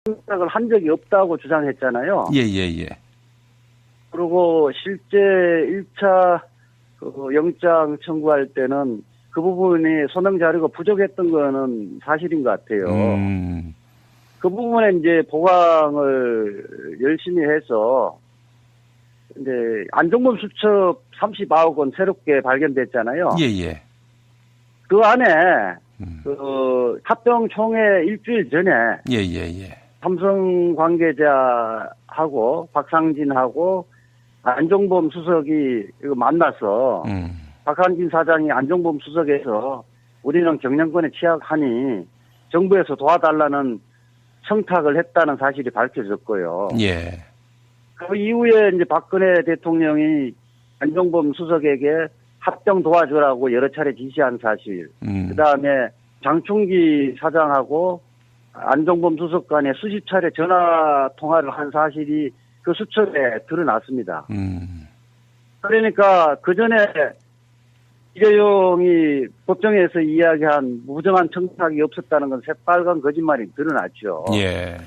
청탁을 한 적이 없다고 주장했잖아요. 예, 예, 예. 그리고 실제 1차 영장 청구할 때는 그 부분이 소명 자료가 부족했던 거는 사실인 것 같아요. 그 부분에 이제 보강을 열심히 해서 이제 안종범 수첩 39억 원 새롭게 발견됐잖아요. 예, 예. 그 안에 그 합병 총회 일주일 전에 예, 예, 예. 삼성 관계자하고 박상진하고 안종범 수석이 이거 만나서 박상진 사장이 안종범 수석에서 우리는 경영권에 취약하니 정부에서 도와달라는 청탁을 했다는 사실이 밝혀졌고요. 예. 그 이후에 이제 박근혜 대통령이 안종범 수석에게 합병 도와주라고 여러 차례 지시한 사실. 그 다음에 장충기 사장하고 안종범 수석 간에 수십 차례 전화 통화를 한 사실이 그 수첩에 드러났습니다. 그러니까 그 전에 이재용이 법정에서 이야기한 무정한 청탁이 없었다는 건 새빨간 거짓말이 드러났죠. 예.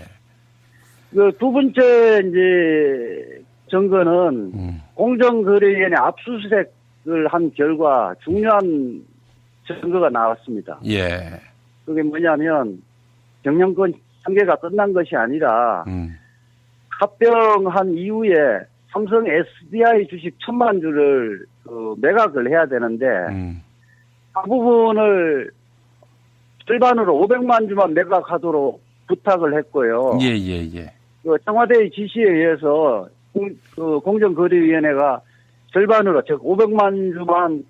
그 두 번째 이제 증거는 공정거래위원회 압수수색을 한 결과 중요한 증거가 나왔습니다. 예. 그게 뭐냐면 경영권 한계가 끝난 것이 아니라 합병한 이후에 삼성 SDI 주식 1,000만 주를 매각을 해야 되는데 그 부분을 절반으로 500만 주만 매각하도록 부탁을 했고요. 예, 예, 예. 그 청와대의 지시에 의해서 공정거래위원회가 절반으로 즉 500만 주만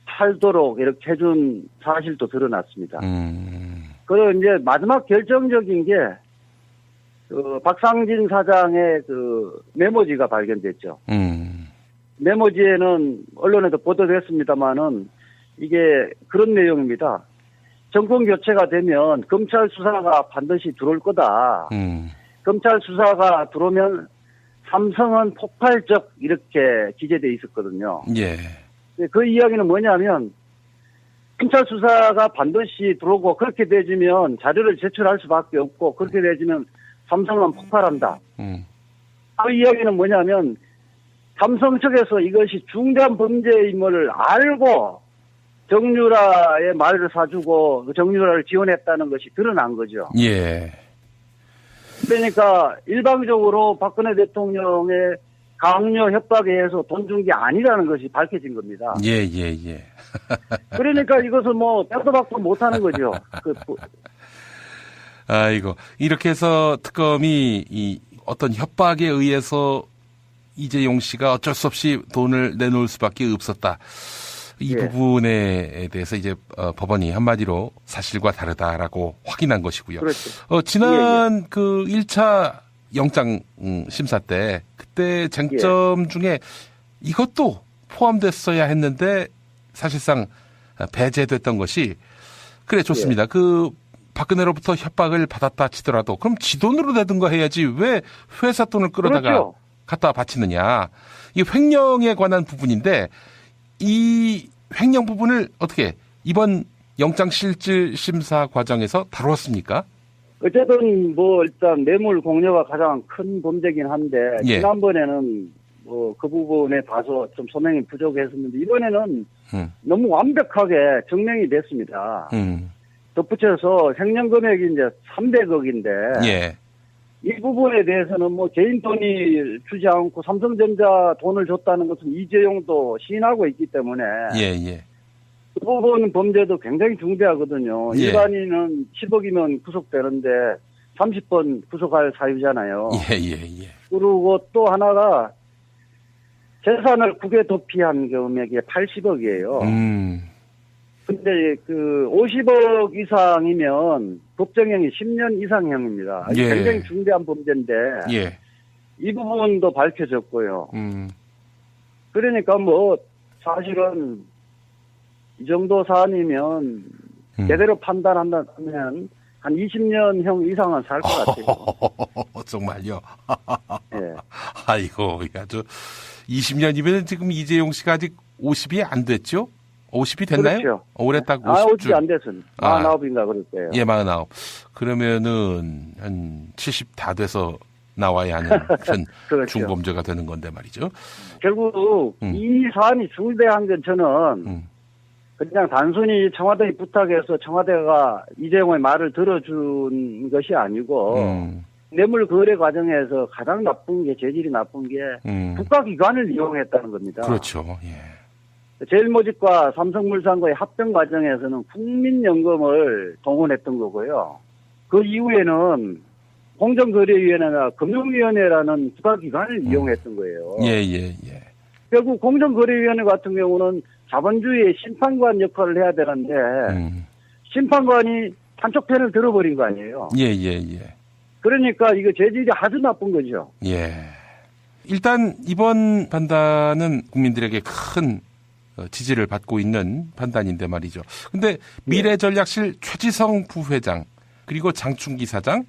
팔도록 이렇게 해준 사실도 드러났습니다. 그리고 이제 마지막 결정적인 게 박상진 사장의 메모지가 발견됐죠. 메모지에는 언론에도 보도됐습니다만은 이게 그런 내용입니다. 정권 교체가 되면 검찰 수사가 반드시 들어올 거다. 검찰 수사가 들어오면 삼성은 폭발적 이렇게 기재돼 있었거든요. 예. 그 이야기는 뭐냐면 검찰 수사가 반드시 들어오고 그렇게 되지면 자료를 제출할 수밖에 없고 그렇게 되지면 삼성은 폭발한다. 그 이야기는 뭐냐면 삼성 측에서 이것이 중대한 범죄임을 알고 정유라의 말을 사주고 정유라를 지원했다는 것이 드러난 거죠. 예. 그러니까 일방적으로 박근혜 대통령의 강요 협박에 의해서 돈 준 게 아니라는 것이 밝혀진 겁니다. 예, 예, 예. 그러니까 이것을 빼도 박도 못하는 거죠. 아이고, 이렇게 해서 특검이 어떤 협박에 의해서 이재용 씨가 어쩔 수 없이 돈을 내놓을 수밖에 없었다. 이 예. 부분에 대해서 이제 법원이 한마디로 사실과 다르다라고 확인한 것이고요. 그렇죠. 지난 그 1차 영장 심사 때 그때 쟁점 중에 이것도 포함됐어야 했는데 사실상 배제됐던 것이 그래 좋습니다. 그 박근혜로부터 협박을 받았다 치더라도 그럼 지 돈으로 내든가 해야지 왜 회사 돈을 끌어다가 그렇죠. 갖다 바치느냐. 이 횡령에 관한 부분인데 이 횡령 부분을 어떻게 이번 영장실질심사 과정에서 다루었습니까? 어쨌든 일단 뇌물 공여가 가장 큰 범죄긴 한데 예. 지난번에는 그 부분에 봐서 좀 소명이 부족했었는데 이번에는 너무 완벽하게 증명이 됐습니다. 덧붙여서 횡령 금액이 이제 300억인데 예. 이 부분에 대해서는 개인 돈이 주지 않고 삼성전자 돈을 줬다는 것은 이재용도 시인하고 있기 때문에 예, 예. 그 부분 범죄도 굉장히 중대하거든요. 예. 일반인은 10억이면 구속되는데 30번 구속할 사유잖아요. 예, 예, 예. 그리고 또 하나가 재산을 국외 도피한 금액이 80억이에요. 근데 50억 이상이면 법정형이 10년 이상형입니다. 예. 굉장히 중대한 범죄인데 예. 이 부분도 밝혀졌고요. 그러니까 사실은 이 정도 사안이면 제대로 판단한다면 한 20년형 이상은 살 것 같아요. 정말요? 예. 아이고, 아주 20년이면 지금 이재용 씨가 아직 50이 안 됐죠? 50이 됐나요? 그렇죠. 올해 딱 50이 안 됐습니다. 49인가 그럴 거예요. 예, 49. 그러면은 한 70 다 돼서 나와야 하는 그런 그렇죠. 중범죄가 되는 건데 말이죠. 결국 이 사안이 중대한 건 저는 그냥 단순히 청와대에 부탁해서 청와대가 이재용의 말을 들어준 것이 아니고 뇌물 거래 과정에서 가장 나쁜 게 재질이 나쁜 게 국가기관을 이용했다는 겁니다. 그렇죠. 예. 제일모직과 삼성물산과의 합병 과정에서는 국민연금을 동원했던 거고요. 그 이후에는 공정거래위원회나 금융위원회라는 국가기관을 이용했던 거예요. 예. 결국 공정거래위원회 같은 경우는 자본주의의 심판관 역할을 해야 되는데 심판관이 한쪽 편을 들어버린 거 아니에요. 예. 그러니까 이거 재질이 아주 나쁜 거죠. 예. 일단 이번 판단은 국민들에게 큰 지지를 받고 있는 판단인데 말이죠. 근데 미래전략실 최지성 부회장 그리고 장충기 사장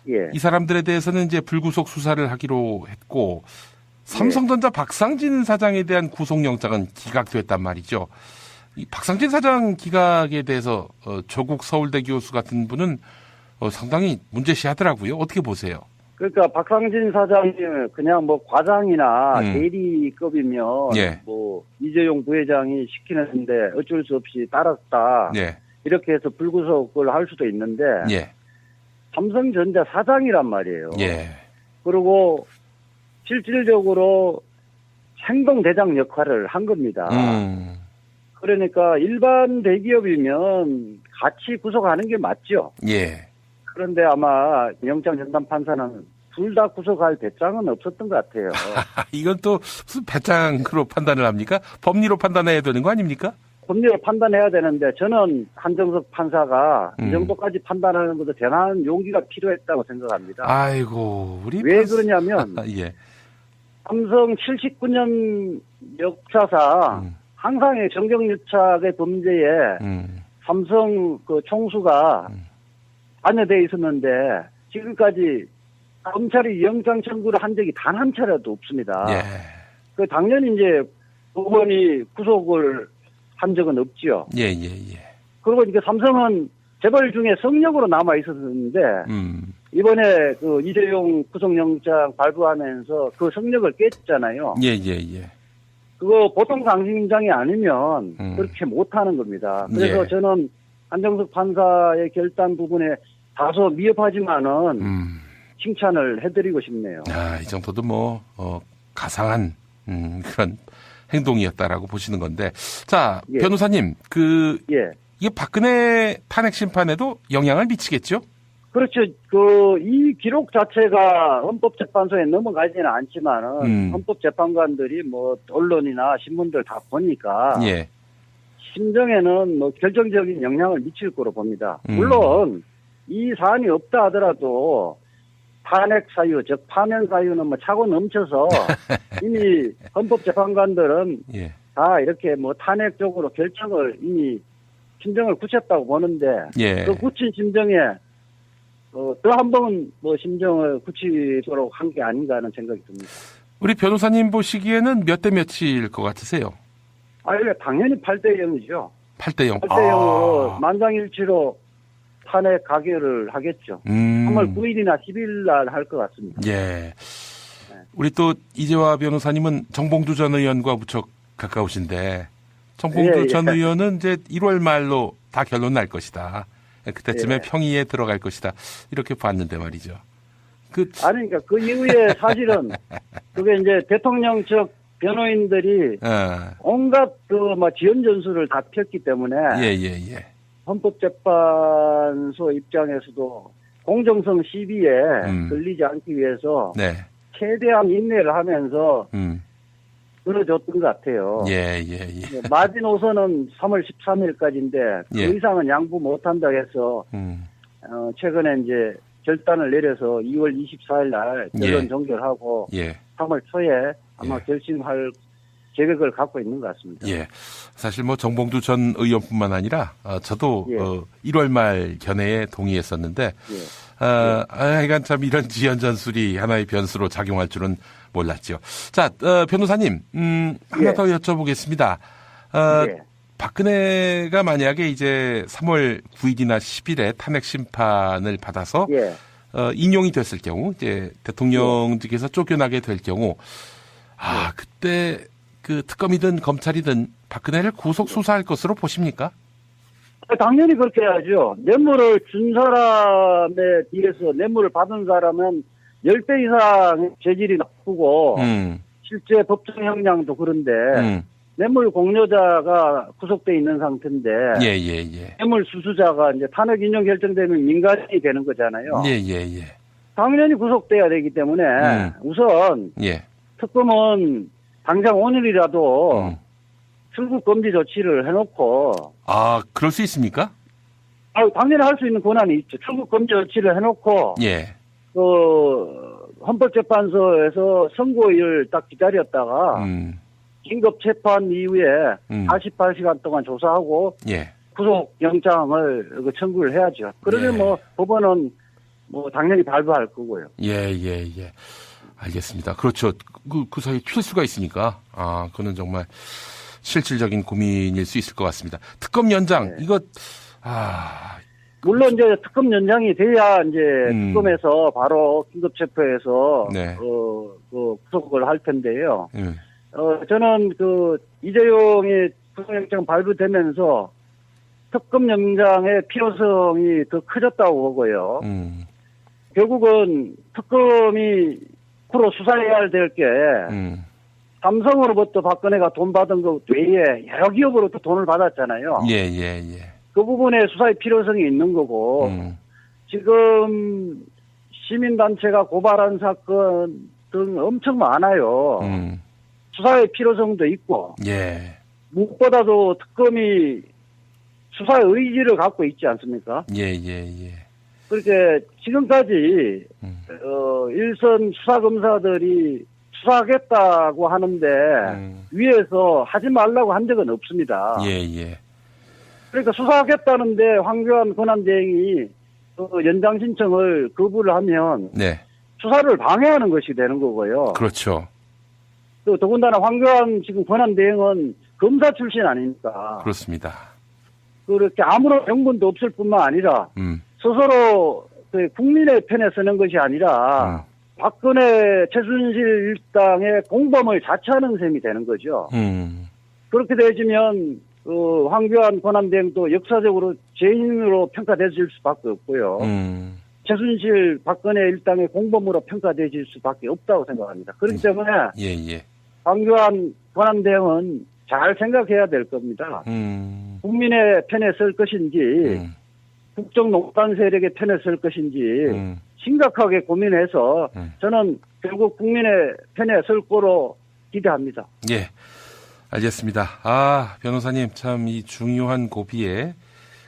이 사람들에 대해서는 이제 불구속 수사를 하기로 했고 삼성전자 박상진 사장에 대한 구속영장은 기각됐단 말이죠. 이 박상진 사장 기각에 대해서 조국 서울대 교수 같은 분은 상당히 문제시하더라고요. 어떻게 보세요? 그러니까 박상진 사장이 그냥 뭐 과장이나 대리급이면 뭐 이재용 부회장이 시키는데 어쩔 수 없이 따랐다. 이렇게 해서 불구속을 할 수도 있는데 삼성전자 사장이란 말이에요. 그리고 실질적으로 행동대장 역할을 한 겁니다. 그러니까 일반 대기업이면 같이 구속하는 게 맞죠. 그런데 아마 영장 전담 판사는 둘 다 구속할 배짱은 없었던 것 같아요. 이건 또 무슨 배짱으로 판단을 합니까? 법리로 판단해야 되는 거 아닙니까? 법리로 판단해야 되는데 저는 한정석 판사가 이 정도까지 판단하는 것도 대단한 용기가 필요했다고 생각합니다. 아이고, 왜 그러냐면 삼성 79년 역사상 항상의 정경유착의 범죄에 삼성 그 총수가 관여되어 있었는데 지금까지 검찰이 영장 청구를 한 적이 단 한 차례도 없습니다. 그 당연히 이제 법원이 구속을 한 적은 없지요. 그리고 이게 삼성은 재벌 중에 성역으로 남아 있었는데 이번에 그 이재용 구속영장 발부하면서 그 성역을 깼잖아요. 그거 보통 상식인장이 아니면 그렇게 못하는 겁니다. 그래서 저는 한정석 판사의 결단 부분에 다소 미흡하지만은 칭찬을 해드리고 싶네요. 이 정도도 뭐 가상한 그런 행동이었다라고 보시는 건데, 자 변호사님 이게 박근혜 탄핵 심판에도 영향을 미치겠죠? 그렇죠. 이 기록 자체가 헌법재판소에 넘어가지는 않지만은 헌법재판관들이 뭐 언론이나 신문들 다 보니까 심정에는 뭐 결정적인 영향을 미칠 거로 봅니다. 물론 이 사안이 없다 하더라도 탄핵 사유, 즉 파면 사유는 뭐 차고 넘쳐서 이미 헌법재판관들은 다 이렇게 뭐 탄핵 쪽으로 결정을 이미 심정을 굳혔다고 보는데 그 굳힌 심정에 또 한 번 뭐 심정을 굳히도록 한 게 아닌가 하는 생각이 듭니다. 우리 변호사님 보시기에는 몇 대 몇일 것 같으세요? 당연히 8대 0이죠. 8대 0. 8대 0으로 만장일치로 탄핵 가결을 하겠죠. 3월 9일이나 10일 날 할 것 같습니다. 우리 또 이재화 변호사님은 정봉주 전 의원과 무척 가까우신데 정봉주 전 의원은 이제 1월 말로 다 결론 날 것이다. 그때쯤에 평의에 들어갈 것이다. 이렇게 봤는데 말이죠. 그러니까 그 이후에 사실은 그게 이제 대통령 측 변호인들이 온갖 지연 전술을 다 폈기 때문에 헌법재판소 입장에서도 공정성 시비에 걸리지 않기 위해서 최대한 인내를 하면서 늘어졌던 것 같아요. 마지노선은 3월 13일까지인데 그 이상은 양보 못한다 해서 최근에 이제 결단을 내려서 2월 24일 날 결론 종결하고 3월 초에 아마 결심할 계획을 갖고 있는 것 같습니다. 사실 뭐 정봉주 전 의원뿐만 아니라 저도 1월 말 견해에 동의했었는데 하여간 참 이런 지연 전술이 하나의 변수로 작용할 줄은 몰랐죠. 자, 변호사님 하나 더 여쭤보겠습니다. 박근혜가 만약에 이제 3월 9일이나 10일에 탄핵 심판을 받아서 예. 인용이 됐을 경우, 이제 대통령직에서 쫓겨나게 될 경우, 그때 그 특검이든 검찰이든 박근혜를 구속 수사할 것으로 보십니까? 당연히 그렇게 해야죠. 뇌물을 준 사람에 비해서 뇌물을 받은 사람은 10배 이상 재질이 나쁘고 실제 법정 형량도 그런데 뇌물 공여자가 구속돼 있는 상태인데 예. 뇌물 수수자가 이제 탄핵 인용 결정되면 민간인이 되는 거잖아요. 예. 당연히 구속돼야 되기 때문에 우선 특검은 당장 오늘이라도 출국 금지 조치를 해놓고 그럴 수 있습니까? 당연히 할 수 있는 권한이 있죠. 출국 금지 조치를 해놓고 헌법재판소에서 선고일 딱 기다렸다가 긴급 재판 이후에 48시간 동안 조사하고 구속 영장을 청구를 해야죠. 그러면 법원은 당연히 발부할 거고요. 예. 알겠습니다. 그렇죠. 그 사이에 튈 수가 있으니까 그거는 정말 실질적인 고민일 수 있을 것 같습니다. 특검 연장 이거 물론 이제 특검 연장이 돼야 이제 특검에서 바로 긴급 체포해서 구속을 할 텐데요. 저는 이재용이 구속영장 발부되면서 특검 연장의 필요성이 더 커졌다고 보고요. 결국은 특검이 앞으로 수사해야 될 게 삼성으로부터 박근혜가 돈 받은 것 외에 여러 기업으로부터 돈을 받았잖아요. 예. 그 부분에 수사의 필요성이 있는 거고 지금 시민단체가 고발한 사건 등 엄청 많아요. 수사의 필요성도 있고 무엇보다도 특검이 수사의 의지를 갖고 있지 않습니까? 예. 그렇게 지금까지 일선 수사검사들이 수사하겠다고 하는데 위에서 하지 말라고 한 적은 없습니다. 예. 그러니까 수사하겠다는데 황교안 권한대행이 연장 신청을 거부를 하면 수사를 방해하는 것이 되는 거고요. 그렇죠. 또 더군다나 황교안 지금 권한대행은 검사 출신 아닙니까? 그렇습니다. 그렇게 아무런 명분도 없을 뿐만 아니라 스스로 국민의 편에 서는 것이 아니라 박근혜 최순실 일당의 공범을 자처하는 셈이 되는 거죠. 그렇게 되어지면 황교안 권한대행도 역사적으로 죄인으로 평가되질 수밖에 없고요. 최순실 박근혜 일당의 공범으로 평가되질 수밖에 없다고 생각합니다. 그렇기 때문에 황교안 권한대행은 잘 생각해야 될 겁니다. 국민의 편에 설 것인지 국정농단 세력의 편에 설 것인지 심각하게 고민해서 저는 결국 국민의 편에 설 거로 기대합니다. 예, 알겠습니다. 변호사님 참 이 중요한 고비에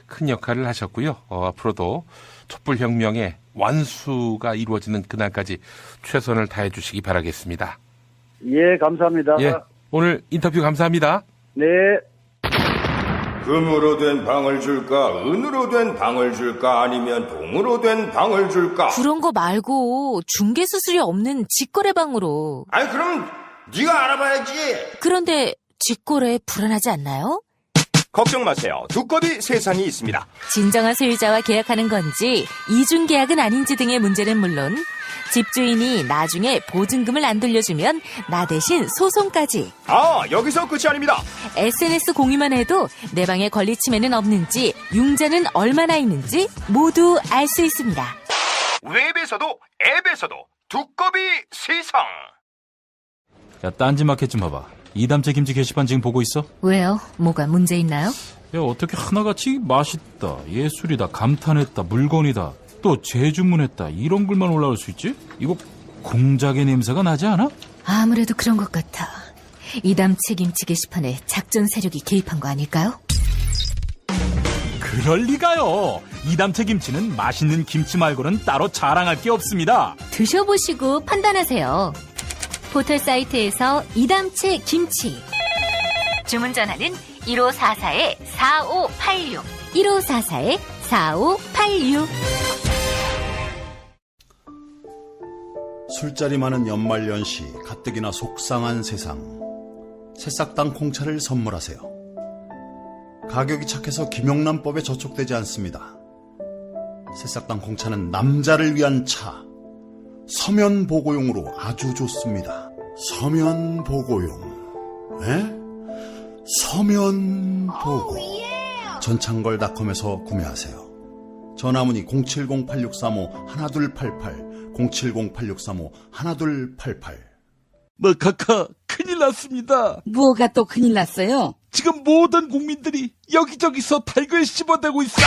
큰 역할을 하셨고요. 앞으로도 촛불혁명의 완수가 이루어지는 그날까지 최선을 다해 주시기 바라겠습니다. 예, 감사합니다. 예, 오늘 인터뷰 감사합니다. 네. 금으로 된 방을 줄까? 은으로 된 방을 줄까? 아니면 동으로 된 방을 줄까? 그런 거 말고 중개 수수료 없는 직거래 방으로. 아니 그럼 네가 알아봐야지. 그런데 직거래 불안하지 않나요? 걱정 마세요. 두꺼비 세상이 있습니다. 진정한 소유자와 계약하는 건지 이중 계약은 아닌지 등의 문제는 물론 집주인이 나중에 보증금을 안 돌려주면 나 대신 소송까지. 여기서 끝이 아닙니다. SNS 공유만 해도 내 방에 권리 침해는 없는지 융자는 얼마나 있는지 모두 알 수 있습니다. 웹에서도 앱에서도 두꺼비 세상. 야, 딴지마켓 좀 봐봐. 이담채 김치 게시판 지금 보고 있어? 왜요? 뭐가 문제 있나요? 야, 어떻게 하나같이 맛있다, 예술이다, 감탄했다, 물건이다, 또 재주문했다 이런 글만 올라올 수 있지? 이거 공작의 냄새가 나지 않아? 아무래도 그런 것 같아. 이담채 김치 게시판에 작전 세력이 개입한 거 아닐까요? 그럴 리가요. 이담채 김치는 맛있는 김치 말고는 따로 자랑할 게 없습니다. 드셔보시고 판단하세요. 포털 사이트에서 이담채 김치. 주문 전화는 1544-4586. 1544-4586. 술자리 많은 연말연시, 가뜩이나 속상한 세상. 새싹당 콩차를 선물하세요. 가격이 착해서 김영란법에 저촉되지 않습니다. 새싹당 공차는 남자를 위한 차. 서면보고용으로 아주 좋습니다. 서면보고용. 서면보고. 전창걸닷컴에서 구매하세요. 전화문의 070-8635-1288, 070-8635-1288. 카카, 큰일 났습니다. 뭐가 또 큰일 났어요? 지금 모든 국민들이 여기저기서 닭을 씹어대고 있어.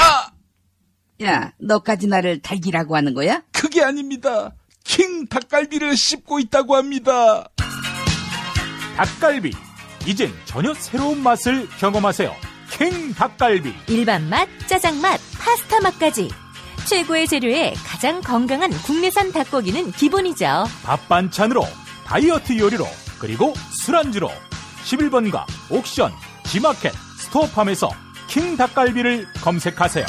야, 너까지 나를 닭이라고 하는 거야? 그게 아닙니다. 킹 닭갈비를 씹고 있다고 합니다. 닭갈비, 이젠 전혀 새로운 맛을 경험하세요. 킹 닭갈비. 일반 맛, 짜장 맛, 파스타 맛까지. 최고의 재료에 가장 건강한 국내산 닭고기는 기본이죠. 밥 반찬으로, 다이어트 요리로, 그리고 술안주로 11번가 옥션, 지마켓, 스토어팜에서 킹 닭갈비를 검색하세요.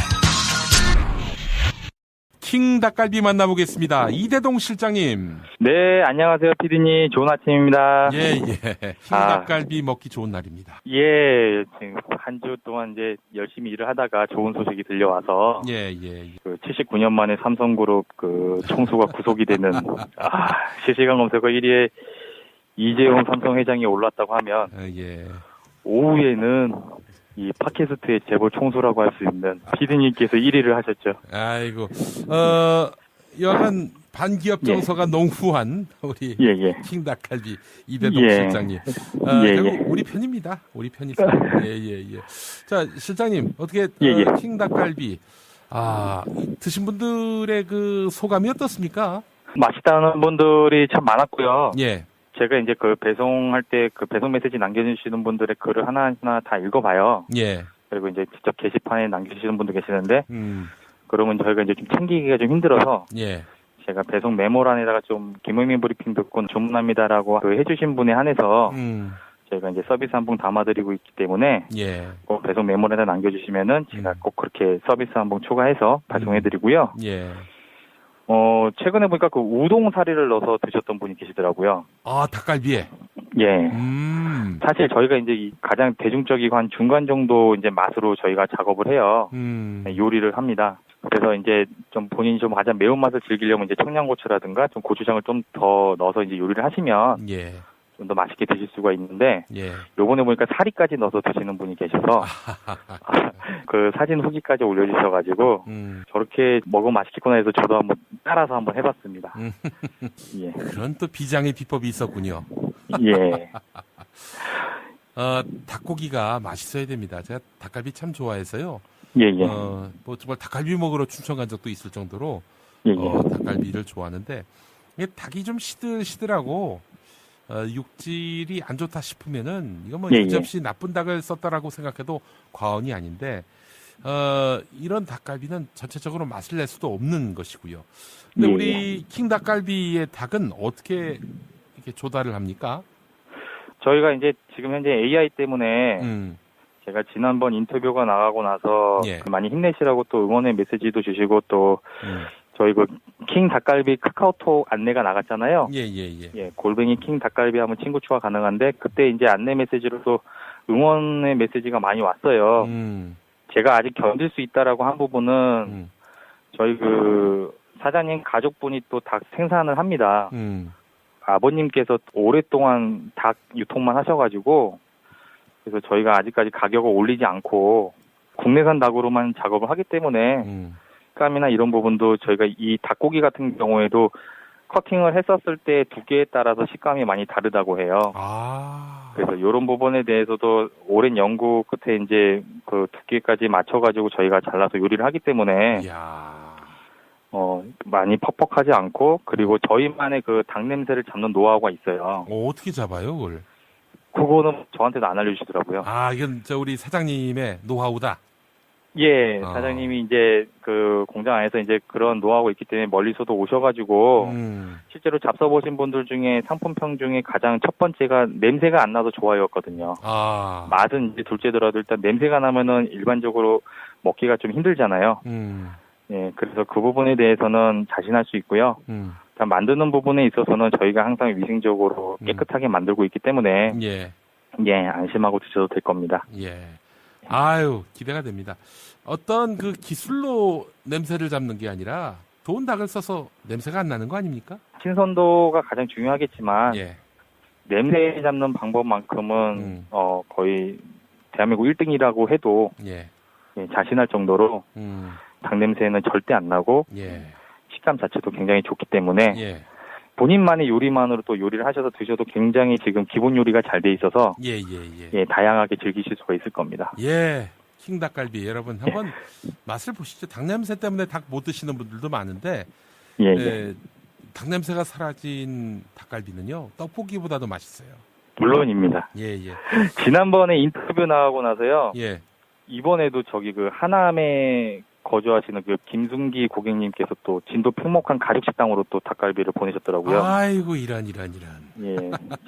킹 닭갈비 만나보겠습니다. 이대동 실장님. 네, 안녕하세요, 피디님. 좋은 아침입니다. 예. 킹 닭갈비 먹기 좋은 날입니다. 예, 지금 한 주 동안 이제 열심히 일을 하다가 좋은 소식이 들려와서. 예. 79년 만에 삼성그룹 총수가 구속이 되는, 실시간 검색어 1위에 이재용 삼성 회장이 올랐다고 하면. 예. 오후에는 이 팟캐스트의 재벌 총수라고 할 수 있는 피디님께서 1위를 하셨죠. 아이고, 여간 반기업 정서가 농후한 우리 킹 닭갈비 이대동 실장님. 결국 우리 편입니다. 우리 편이죠. 예. 자, 실장님 어떻게 킹 닭갈비 드신 분들의 그 소감이 어떻습니까? 맛있다는 분들이 참 많았고요. 예. 제가 이제 배송할 때 배송 메시지 남겨주시는 분들의 글을 하나하나 다 읽어봐요. 예. 그리고 이제 직접 게시판에 남겨주시는 분도 계시는데, 그러면 저희가 이제 좀 챙기기가 좀 힘들어서, 예. 제가 배송 메모란에다가 좀 김용민 브리핑 듣고 주문합니다라고 해주신 분에 한해서, 저희가 이제 서비스 한 봉 담아드리고 있기 때문에, 꼭 배송 메모란에다 남겨주시면은 제가 꼭 그렇게 서비스 한 봉 초과해서 발송해드리고요. 예. 최근에 보니까 우동 사리를 넣어서 드셨던 분이 계시더라고요. 닭갈비에? 예. 사실 저희가 이제 가장 대중적이고 한 중간 정도 이제 맛으로 저희가 작업을 해요. 요리를 합니다. 그래서 이제 좀 본인이 좀 가장 매운맛을 즐기려면 이제 청양고추라든가 좀 고추장을 좀 더 넣어서 이제 요리를 하시면. 좀 더 맛있게 드실 수가 있는데, 요번에 보니까 사리까지 넣어서 드시는 분이 계셔서, 그 사진 후기까지 올려주셔가지고, 저렇게 먹으면 맛있겠구나 해서 저도 한번 따라서 한번 해봤습니다. 예. 그런 또 비장의 비법이 있었군요. 예. 닭고기가 맛있어야 됩니다. 제가 닭갈비 참 좋아해서요. 예. 뭐 정말 닭갈비 먹으러 춘천 간 적도 있을 정도로, 닭갈비를 좋아하는데, 닭이 좀 시들시들하고, 육질이 안 좋다 싶으면은 이거 뭐 여지없이 나쁜 닭을 썼다라고 생각해도 과언이 아닌데 이런 닭갈비는 전체적으로 맛을 낼 수도 없는 것이고요. 근데 우리 킹 닭갈비의 닭은 어떻게 이렇게 조달을 합니까? 저희가 이제 지금 현재 AI 때문에 제가 지난번 인터뷰가 나가고 나서 많이 힘내시라고 또 응원의 메시지도 주시고 또 저희 킹 닭갈비 카카오톡 안내가 나갔잖아요. 예. 골뱅이 킹 닭갈비 하면 친구 추가 가능한데 그때 이제 안내 메시지로 또 응원의 메시지가 많이 왔어요. 제가 아직 견딜 수 있다라고 한 부분은 저희 사장님 가족분이 또 닭 생산을 합니다. 아버님께서 오랫동안 닭 유통만 하셔가지고 그래서 저희가 아직까지 가격을 올리지 않고 국내산 닭으로만 작업을 하기 때문에 식감이나 이런 부분도 저희가 이 닭고기 같은 경우에도 커팅을 했었을 때 두께에 따라서 식감이 많이 다르다고 해요. 그래서 이런 부분에 대해서도 오랜 연구 끝에 이제 그 두께까지 맞춰가지고 저희가 잘라서 요리를 하기 때문에 많이 퍽퍽하지 않고 그리고 저희만의 그 닭 냄새를 잡는 노하우가 있어요. 어떻게 잡아요, 그걸? 그거는 저한테도 안 알려주시더라고요. 이건 우리 사장님의 노하우다. 예, 사장님이 이제 그 공장 안에서 이제 그런 노하우가 있기 때문에 멀리서도 오셔가지고 실제로 잡숴보신 분들 중에 상품평 중에 가장 첫 번째가 냄새가 안 나도 좋아요였거든요. 맛은 이제 둘째더라도 일단 냄새가 나면은 일반적으로 먹기가 좀 힘들잖아요. 예, 그래서 그 부분에 대해서는 자신할 수 있고요. 만드는 부분에 있어서는 저희가 항상 위생적으로 깨끗하게 만들고 있기 때문에 예, 안심하고 드셔도 될 겁니다. 예. 아유, 기대가 됩니다. 어떤 그 기술로 냄새를 잡는 게 아니라 좋은 닭을 써서 냄새가 안 나는 거 아닙니까? 신선도가 가장 중요하겠지만 예. 냄새 잡는 방법만큼은 거의 대한민국 1등이라고 해도 예. 예, 자신할 정도로 닭 냄새는 절대 안 나고 예. 식감 자체도 굉장히 좋기 때문에 예. 본인만의 요리만으로 또 요리를 하셔서 드셔도 굉장히 지금 기본 요리가 잘 돼 있어서 예. 다양하게 즐기실 수가 있을 겁니다. 예. 킹닭갈비 여러분 한번 맛을 보시죠. 닭 냄새 때문에 닭 못 드시는 분들도 많은데 닭 냄새가 사라진 닭갈비는요 떡볶이보다도 맛있어요. 물론입니다. 예. 지난번에 인터뷰 나가고 나서요. 예. 이번에도 저기 그 하남에 거주하시는 그 김순기 고객님께서 또 진도 평목한 가족식당으로 또 닭갈비를 보내셨더라고요. 아이고 이런. 예.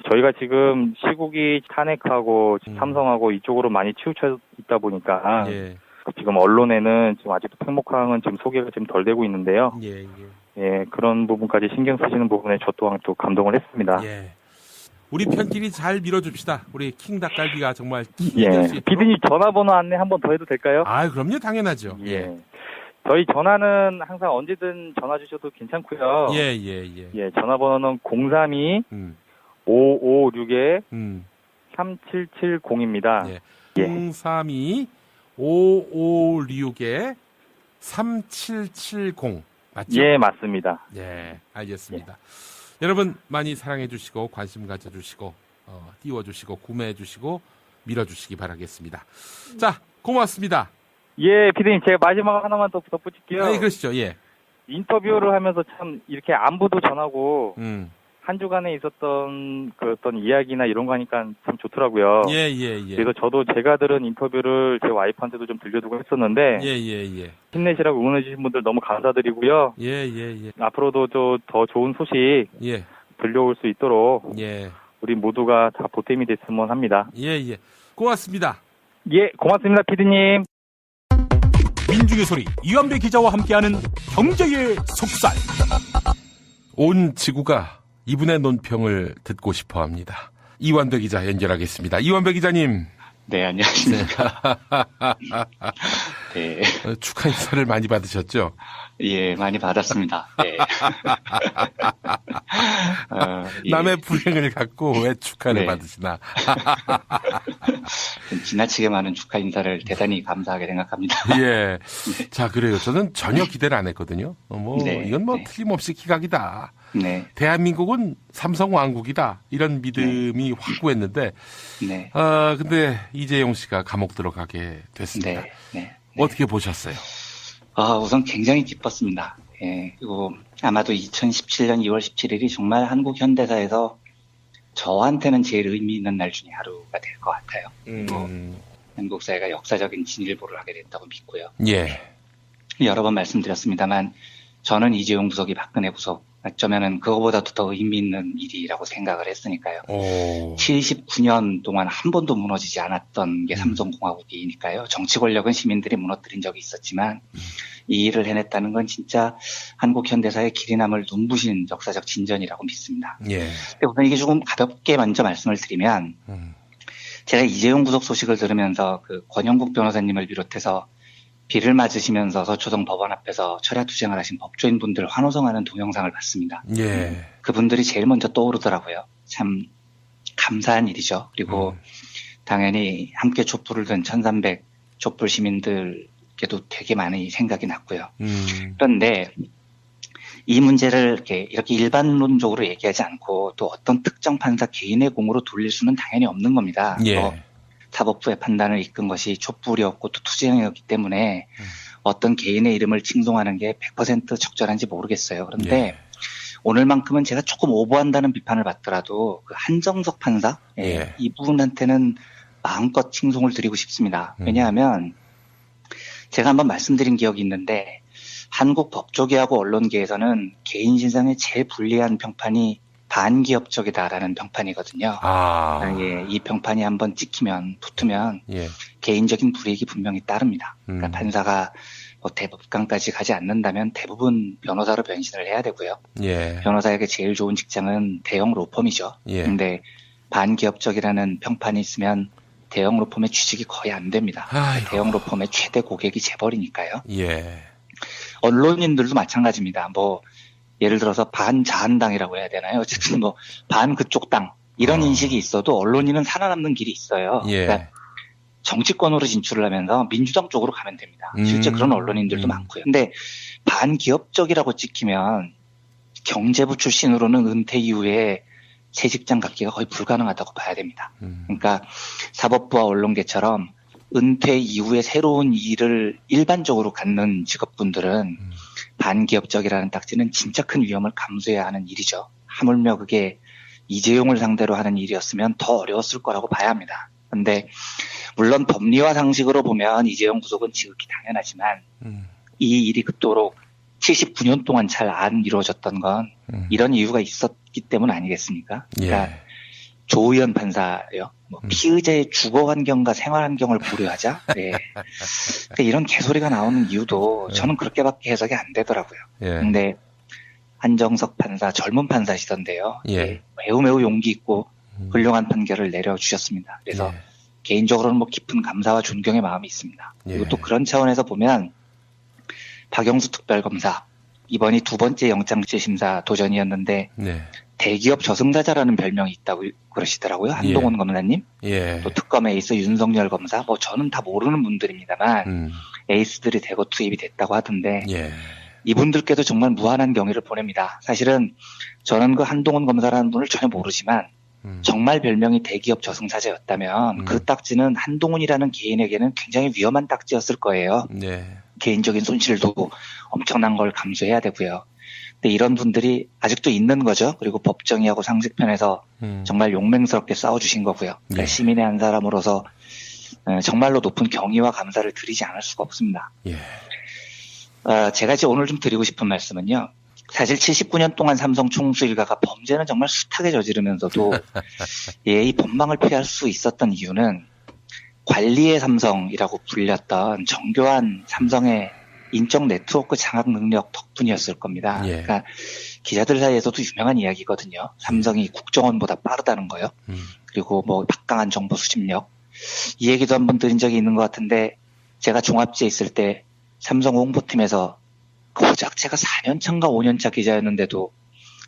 저희가 지금 시국이 탄핵하고 삼성하고 이쪽으로 많이 치우쳐 있다 보니까 지금 언론에는 지금 아직도 평목항은 지금 소개가 좀 덜 되고 있는데요. 예, 그런 부분까지 신경 쓰시는 부분에 저 또한 또 감동을 했습니다. 예. 우리 편끼리 잘 밀어줍시다. 우리 킹 닭갈비가 정말 킹이 될 수 있도록. 피디님 전화번호 안내 한 번 더 해도 될까요? 아, 그럼요. 당연하죠. 예. 저희 전화는 항상 언제든 전화 주셔도 괜찮고요. 예. 전화번호는 032-556-3770입니다. 예. 032-556-3770 맞죠? 예, 맞습니다. 예, 알겠습니다. 여러분 많이 사랑해 주시고 관심 가져주시고 띄워주시고 구매해 주시고 밀어주시기 바라겠습니다. 자, 고맙습니다. 예, 피디님 제가 마지막 하나만 더 덧붙일게요. 네, 그러시죠. 예. 인터뷰를 하면서 참 이렇게 안부도 전하고 한 주간에 있었던 그 어떤 이야기나 이런 거 하니까 참 좋더라고요. 예. 그래서 저도 제가 들은 인터뷰를 제 와이프한테도 좀 들려두고 했었는데 예. 힘내시라고 응원해 주신 분들 너무 감사드리고요. 예. 앞으로도 더 좋은 소식 들려올 수 있도록 우리 모두가 다 보탬이 됐으면 합니다. 예. 고맙습니다. 예, 고맙습니다, 피디님. 민중의 소리 이완배 기자와 함께하는 경제의 속살. 온 지구가 이분의 논평을 듣고 싶어합니다. 이완배 기자 연결하겠습니다. 이완배 기자님. 네, 안녕하십니까. 네. 축하 인사를 많이 받으셨죠? 예, 많이 받았습니다. 네. 남의 불행을 갖고 왜 축하를 받으시나? 지나치게 많은 축하 인사를 대단히 감사하게 생각합니다. 예. 자, 그래요. 저는 전혀 기대를 안 했거든요. 이건 틀림없이 기각이다. 네. 대한민국은 삼성 왕국이다. 이런 믿음이 확고했는데, 근데 이재용 씨가 감옥 들어가게 됐습니다. 네. 어떻게 보셨어요? 우선 굉장히 기뻤습니다. 예, 그리고 아마도 2017년 2월 17일이 정말 한국 현대사에서 저한테는 제일 의미 있는 날 중에 하루가 될 것 같아요. 그리고 한국 사회가 역사적인 진일보를 하게 됐다고 믿고요. 예. 여러 번 말씀드렸습니다만 저는 이재용 구속이 박근혜 구속 어쩌면은 그거보다도 더 의미 있는 일이라고 생각을 했으니까요. 79년 동안 한 번도 무너지지 않았던 게 삼성공화국이니까요. 정치 권력은 시민들이 무너뜨린 적이 있었지만 이 일을 해냈다는 건 진짜 한국 현대사의 길이 남을 눈부신 역사적 진전이라고 믿습니다. 예. 우선 이게 조금 가볍게 먼저 말씀을 드리면 제가 이재용 구속 소식을 들으면서 그 권영국 변호사님을 비롯해서 비를 맞으시면서 서초동 법원 앞에서 철야 투쟁을 하신 법조인분들 환호성하는 동영상을 봤습니다. 예. 그분들이 제일 먼저 떠오르더라고요. 참 감사한 일이죠. 그리고 당연히 함께 촛불을 든 1300 촛불 시민들께도 되게 많은 생각이 났고요. 그런데 이 문제를 이렇게 일반론적으로 얘기하지 않고 또 어떤 특정 판사 개인의 공으로 돌릴 수는 당연히 없는 겁니다. 사법부의 판단을 이끈 것이 촛불이었고 또 투쟁이었기 때문에 어떤 개인의 이름을 칭송하는 게 100% 적절한지 모르겠어요. 그런데 오늘만큼은 제가 조금 오버한다는 비판을 받더라도 그 한정석 판사 이분한테는 마음껏 칭송을 드리고 싶습니다. 왜냐하면 제가 한번 말씀드린 기억이 있는데 한국 법조계하고 언론계에서는 개인 신상에 제일 불리한 평판이 반기업적이다라는 평판이거든요. 이 평판이 한번 찍히면 붙으면 개인적인 불이익이 분명히 따릅니다. 그러니까 판사가 대법관까지 가지 않는다면 대부분 변호사로 변신을 해야 되고요. 변호사에게 제일 좋은 직장은 대형 로펌이죠. 그런데 반기업적이라는 평판이 있으면 대형 로펌의 취직이 거의 안 됩니다. 아이고. 대형 로펌의 최대 고객이 재벌이니까요. 예. 언론인들도 마찬가지입니다. 뭐 예를 들어서 반자한당이라고 해야 되나요? 어쨌든 뭐 반 그쪽 당 이런 인식이 있어도 언론인은 살아남는 길이 있어요. 예. 그러니까 정치권으로 진출을 하면서 민주당 쪽으로 가면 됩니다. 실제 그런 언론인들도 많고요. 근데 반기업적이라고 찍히면 경제부 출신으로는 은퇴 이후에 새 직장 갖기가 거의 불가능하다고 봐야 됩니다. 그러니까 사법부와 언론계처럼 은퇴 이후에 새로운 일을 일반적으로 갖는 직업분들은 반기업적이라는 딱지는 진짜 큰 위험을 감수해야 하는 일이죠. 하물며 그게 이재용을 상대로 하는 일이었으면 더 어려웠을 거라고 봐야 합니다. 근데 물론 법리와 상식으로 보면 이재용 구속은 지극히 당연하지만 이 일이 그토록 79년 동안 잘 안 이루어졌던 건 이런 이유가 있었기 때문 아니겠습니까? 그러니까 예. 조의원 판사요. 뭐 피의자의 주거 환경과 생활 환경을 고려하자. 네. 그러니까 이런 개소리가 나오는 이유도 저는 그렇게밖에 해석이 안 되더라고요. 예. 근데 한정석 판사 젊은 판사시던데요. 예. 매우 용기 있고 훌륭한 판결을 내려주셨습니다. 그래서 예. 개인적으로는 뭐 깊은 감사와 존경의 마음이 있습니다. 그리고 예. 또 그런 차원에서 보면 박영수 특별검사 이번이 두 번째 영장재심사 도전이었는데 네. 대기업 저승사자라는 별명이 있다고 그러시더라고요. 한동훈 검사님. 예. 또 특검 에이스 윤석열 검사. 뭐 저는 다 모르는 분들입니다만 에이스들이 대거 투입이 됐다고 하던데 예. 이분들께도 정말 무한한 경의를 보냅니다. 사실은 저는 그 한동훈 검사라는 분을 전혀 모르지만 정말 별명이 대기업 저승사자였다면 그 딱지는 한동훈이라는 개인에게는 굉장히 위험한 딱지였을 거예요. 네. 개인적인 손실도 엄청난 걸 감수해야 되고요. 근데 이런 분들이 아직도 있는 거죠. 그리고 법정의하고 상식편에서 정말 용맹스럽게 싸워주신 거고요. 그러니까 예. 시민의 한 사람으로서 정말로 높은 경의와 감사를 드리지 않을 수가 없습니다. 예. 제가 이제 오늘 좀 드리고 싶은 말씀은요. 사실 79년 동안 삼성 총수 일가가 범죄는 정말 숱하게 저지르면서도 이 법망을 피할 수 있었던 이유는 관리의 삼성이라고 불렸던 정교한 삼성의 인적 네트워크 장악 능력 덕분이었을 겁니다. 예. 그러니까 기자들 사이에서도 유명한 이야기거든요. 삼성이 국정원보다 빠르다는 거요. 그리고 뭐 막강한 정보 수집력. 이 얘기도 한번 드린 적이 있는 것 같은데 제가 종합지에 있을 때 삼성 홍보팀에서 고작 제가 4년차인가 5년차 기자였는데도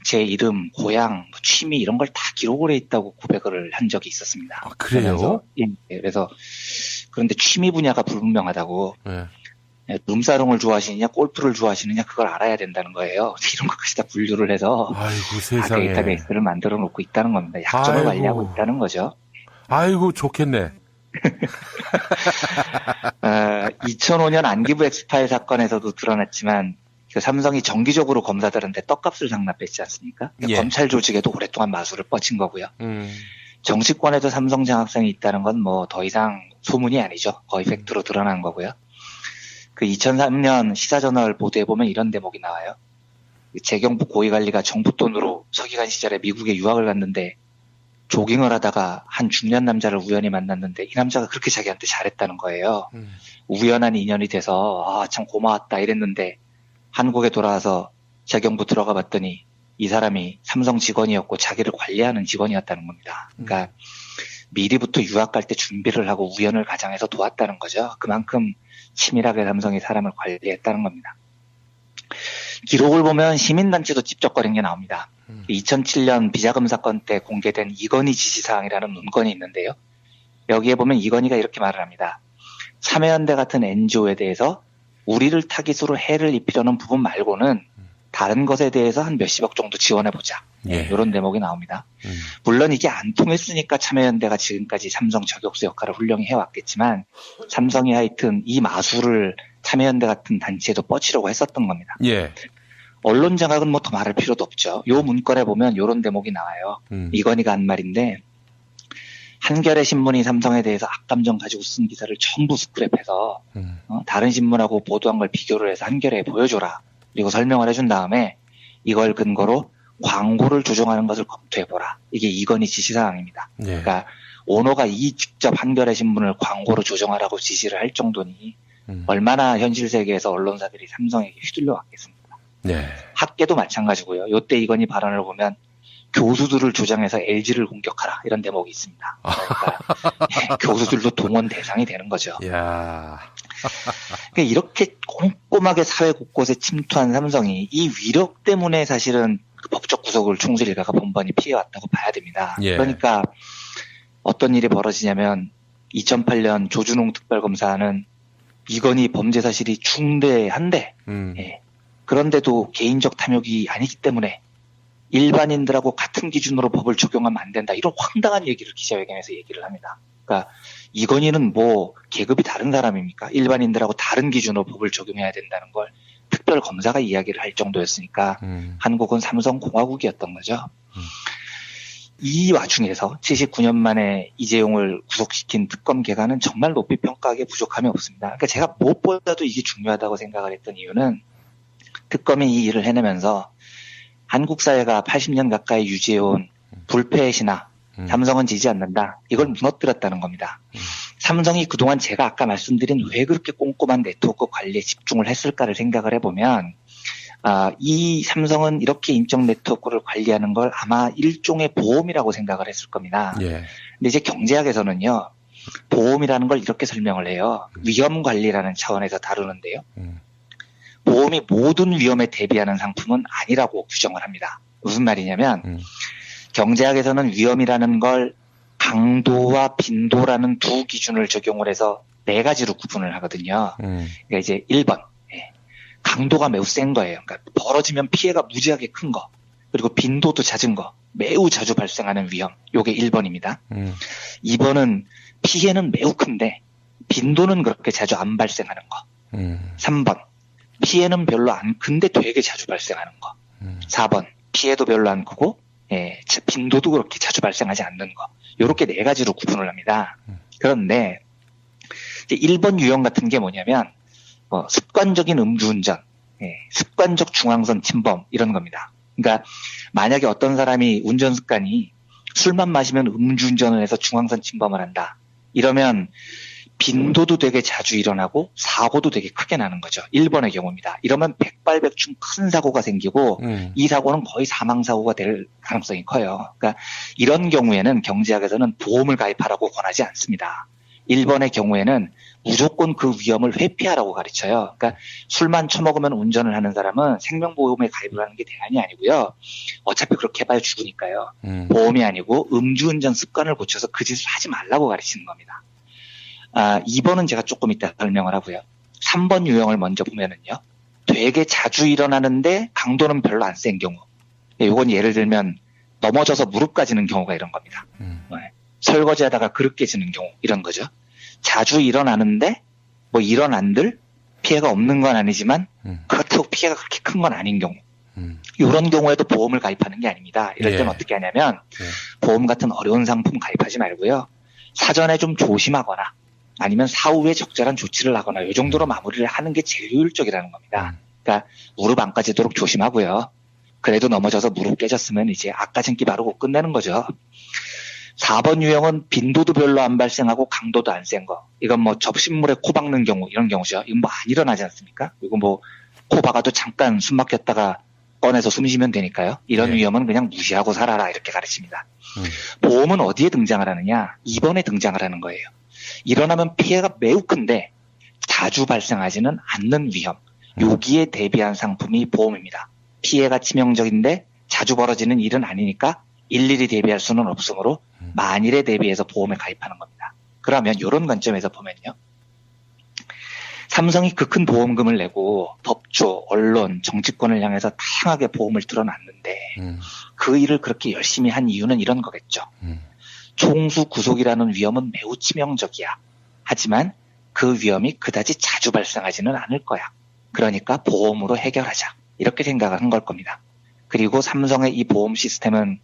제 이름, 고향, 취미 이런 걸 다 기록을 해 있다고 고백을 한 적이 있었습니다. 아, 그래요? 그래서 그런데 취미 분야가 불분명하다고 예. 룸사롱을 좋아하시느냐 골프를 좋아하시느냐 그걸 알아야 된다는 거예요. 이런 것까지 다 분류를 해서 아이고 세상에. 데이터베이스를 만들어 놓고 있다는 겁니다. 약점을 아이고. 관리하고 있다는 거죠. 아이고 좋겠네. 2005년 안기부 엑스파일 사건에서도 드러났지만 그 삼성이 정기적으로 검사들한테 떡값을 상납했지 않습니까? 예. 검찰 조직에도 오랫동안 마술을 뻗친 거고요. 정치권에도 삼성 장학생이 있다는 건 뭐 더 이상 소문이 아니죠. 거의 팩트로 드러난 거고요. 그 2003년 시사저널 보도에 보면 이런 대목이 나와요. 재경부 고위관리가 정부 돈으로 서기관 시절에 미국에 유학을 갔는데 조깅을 하다가 한 중년 남자를 우연히 만났는데 이 남자가 그렇게 자기한테 잘했다는 거예요. 우연한 인연이 돼서 참 고마웠다 이랬는데 한국에 돌아와서 재경부 들어가 봤더니 이 사람이 삼성 직원이었고 자기를 관리하는 직원이었다는 겁니다. 그러니까 미리부터 유학 갈 때 준비를 하고 우연을 가장해서 도왔다는 거죠. 그만큼 치밀하게 삼성이 사람을 관리했다는 겁니다. 기록을 보면 시민단체도 찝쩍거린 게 나옵니다. 2007년 비자금 사건 때 공개된 이건희 지시사항이라는 문건이 있는데요. 여기에 보면 이건희가 이렇게 말을 합니다. 참여연대 같은 NGO에 대해서 우리를 타깃으로 해를 입히려는 부분 말고는 다른 것에 대해서 한 몇십억 정도 지원해보자. 예. 이런 대목이 나옵니다. 물론 이게 안 통했으니까 참여연대가 지금까지 삼성 저격수 역할을 훌륭히 해왔겠지만 삼성이 하여튼 이 마술을 참여연대 같은 단체에도 뻗치려고 했었던 겁니다. 예. 언론 장악은 뭐 더 말할 필요도 없죠. 요 문건에 보면 이런 대목이 나와요. 이건희가 한 말인데 한겨레 신문이 삼성에 대해서 악감정 가지고 쓴 기사를 전부 스크랩해서 다른 신문하고 보도한 걸 비교를 해서 한겨레에 보여줘라. 그리고 설명을 해준 다음에 이걸 근거로 광고를 조정하는 것을 검토해보라. 이게 이건희 지시사항입니다. 예. 그러니까 오너가 직접 한겨레 신문을 광고로 조정하라고 지시를 할 정도니 얼마나 현실 세계에서 언론사들이 삼성에게 휘둘려 왔겠습니까? 네. 학계도 마찬가지고요. 요때 이건희 발언을 보면 교수들을 조장해서 LG를 공격하라 이런 대목이 있습니다. 그러니까 교수들도 동원 대상이 되는 거죠. 야. 그러니까 이렇게 꼼꼼하게 사회 곳곳에 침투한 삼성이 이 위력 때문에 사실은 그 법적 구속을 총수 일가가 번번이 피해왔다고 봐야 됩니다. 예. 그러니까 어떤 일이 벌어지냐면 2008년 조준홍 특별검사는 이건희 범죄 사실이 중대한데 예. 그런데도 개인적 탐욕이 아니기 때문에 일반인들하고 같은 기준으로 법을 적용하면 안 된다. 이런 황당한 얘기를 기자회견에서 얘기를 합니다. 그러니까 이건희는 뭐 계급이 다른 사람입니까? 일반인들하고 다른 기준으로 법을 적용해야 된다는 걸 특별검사가 이야기를 할 정도였으니까 한국은 삼성공화국이었던 거죠. 이 와중에서 79년 만에 이재용을 구속시킨 특검 개가는 정말 높이 평가하기에 부족함이 없습니다. 그러니까 제가 무엇보다도 이게 중요하다고 생각을 했던 이유는 특검이 이 일을 해내면서 한국 사회가 80년 가까이 유지해온 불패의 신화, 삼성은 지지 않는다. 이걸 무너뜨렸다는 겁니다. 삼성이 그동안 제가 아까 말씀드린 왜 그렇게 꼼꼼한 네트워크 관리에 집중을 했을까를 생각을 해보면 이 삼성은 이렇게 인적 네트워크를 관리하는 걸 아마 일종의 보험이라고 생각을 했을 겁니다. 예. 근데 이제 경제학에서는요. 보험이라는 걸 이렇게 설명을 해요. 위험 관리라는 차원에서 다루는데요. 보험이 모든 위험에 대비하는 상품은 아니라고 규정을 합니다. 무슨 말이냐면 경제학에서는 위험이라는 걸 강도와 빈도라는 두 기준을 적용을 해서 네 가지로 구분을 하거든요. 그러니까 이제 1번 강도가 매우 센 거예요. 그러니까 벌어지면 피해가 무지하게 큰 거. 그리고 빈도도 낮은 거. 매우 자주 발생하는 위험. 요게 1번입니다. 2번은 피해는 매우 큰데 빈도는 그렇게 자주 안 발생하는 거. 3번 피해는 별로 안 큰데 되게 자주 발생하는 거. 4번 피해도 별로 안 크고 빈도도 그렇게 자주 발생하지 않는 거. 요렇게 네 가지로 구분을 합니다. 그런데 이제 1번 유형 같은 게 뭐냐면 습관적인 음주운전, 습관적 중앙선 침범 이런 겁니다. 그러니까 만약에 어떤 사람이 운전 습관이 술만 마시면 음주운전을 해서 중앙선 침범을 한다. 이러면 빈도도 되게 자주 일어나고 사고도 되게 크게 나는 거죠. 1번의 경우입니다. 이러면 백발백중 큰 사고가 생기고 이 사고는 거의 사망사고가 될 가능성이 커요. 그러니까 이런 경우에는 경제학에서는 보험을 가입하라고 권하지 않습니다. 1번의 경우에는 무조건 그 위험을 회피하라고 가르쳐요. 그러니까 술만 처먹으면 운전을 하는 사람은 생명보험에 가입을 하는 게 대안이 아니고요. 어차피 그렇게 해봐야 죽으니까요. 보험이 아니고 음주운전 습관을 고쳐서 그 짓을 하지 말라고 가르치는 겁니다. 2번은 제가 조금 이따 설명을 하고요. 3번 유형을 먼저 보면은요. 되게 자주 일어나는데 강도는 별로 안 센 경우. 이건 예를 들면 넘어져서 무릎 까지는 경우가 이런 겁니다. 설거지하다가 그릇 깨지는 경우 이런 거죠. 자주 일어나는데 뭐 일어난들 피해가 없는 건 아니지만 그렇다고 피해가 그렇게 큰 건 아닌 경우. 이런 경우에도 보험을 가입하는 게 아닙니다. 이럴 때는 어떻게 하냐면 보험 같은 어려운 상품 가입하지 말고요. 사전에 좀 조심하거나 아니면 사후에 적절한 조치를 하거나 이 정도로 마무리를 하는 게 제일 효율적이라는 겁니다. 그러니까 무릎 안 까지도록 조심하고요. 그래도 넘어져서 무릎 깨졌으면 이제 아까진기 바르고 끝내는 거죠. 4번 유형은 빈도도 별로 안 발생하고 강도도 안 센 거. 이건 뭐 접신물에 코 박는 경우 이런 경우죠. 이건 뭐 안 일어나지 않습니까? 이거 뭐 코 박아도 잠깐 숨 막혔다가 꺼내서 숨 쉬면 되니까요. 이런 위험은 그냥 무시하고 살아라 이렇게 가르칩니다. 보험은 어디에 등장을 하느냐? 2번에 등장을 하는 거예요. 일어나면 피해가 매우 큰데 자주 발생하지는 않는 위험. 여기에 대비한 상품이 보험입니다. 피해가 치명적인데 자주 벌어지는 일은 아니니까 일일이 대비할 수는 없으므로 만일에 대비해서 보험에 가입하는 겁니다. 그러면 이런 관점에서 보면요. 삼성이 그 큰 보험금을 내고 법조, 언론, 정치권을 향해서 다양하게 보험을 들어놨는데 그 일을 그렇게 열심히 한 이유는 이런 거겠죠. 총수 구속이라는 위험은 매우 치명적이야. 하지만 그 위험이 그다지 자주 발생하지는 않을 거야. 그러니까 보험으로 해결하자. 이렇게 생각을 한 걸 겁니다. 그리고 삼성의 이 보험 시스템은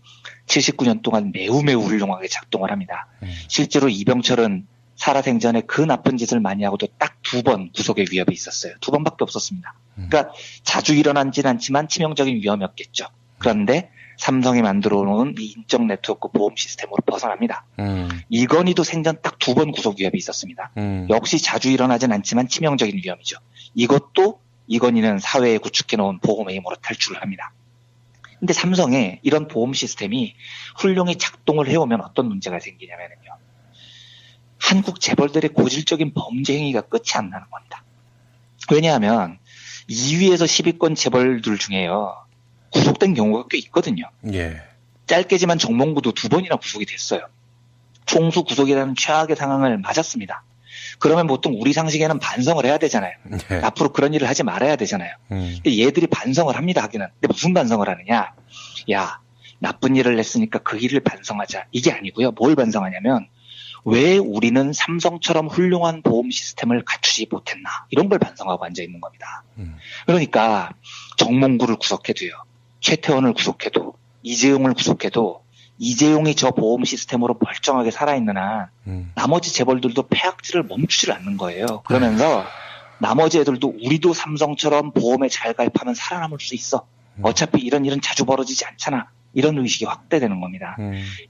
79년 동안 매우 훌륭하게 작동을 합니다. 실제로 이병철은 살아생전에 그 나쁜 짓을 많이 하고도 딱 2번 구속의 위협이 있었어요. 2번밖에 없었습니다. 그러니까 자주 일어나진 않지만 치명적인 위험이었겠죠. 그런데 삼성이 만들어 놓은 이 인적 네트워크 보험 시스템으로 벗어납니다. 이건희도 생전 딱 2번 구속 위협이 있었습니다. 역시 자주 일어나진 않지만 치명적인 위험이죠. 이것도 이건희는 사회에 구축해 놓은 보험의 힘으로 탈출을 합니다. 근데 삼성에 이런 보험 시스템이 훌륭히 작동을 해오면 어떤 문제가 생기냐면요. 한국 재벌들의 고질적인 범죄 행위가 끝이 안 나는 겁니다. 왜냐하면 2위에서 10위권 재벌들 중에요. 구속된 경우가 꽤 있거든요. 예. 짧게지만 정몽구도 2번이나 구속이 됐어요. 총수 구속이라는 최악의 상황을 맞았습니다. 그러면 보통 우리 상식에는 반성을 해야 되잖아요. 예. 앞으로 그런 일을 하지 말아야 되잖아요. 근데 얘들이 반성을 합니다, 하기는. 근데 무슨 반성을 하느냐? 야, 나쁜 일을 했으니까 그 일을 반성하자. 이게 아니고요. 뭘 반성하냐면 왜 우리는 삼성처럼 훌륭한 보험 시스템을 갖추지 못했나. 이런 걸 반성하고 앉아있는 겁니다. 그러니까 정몽구를 구속해도요. 최태원을 구속해도 이재용을 구속해도 이재용이 저 보험 시스템으로 멀쩡하게 살아있는 한 나머지 재벌들도 폐악질을 멈추질 않는 거예요. 그러면서 나머지 애들도 우리도 삼성처럼 보험에 잘 가입하면 살아남을 수 있어. 어차피 이런 일은 자주 벌어지지 않잖아. 이런 의식이 확대되는 겁니다.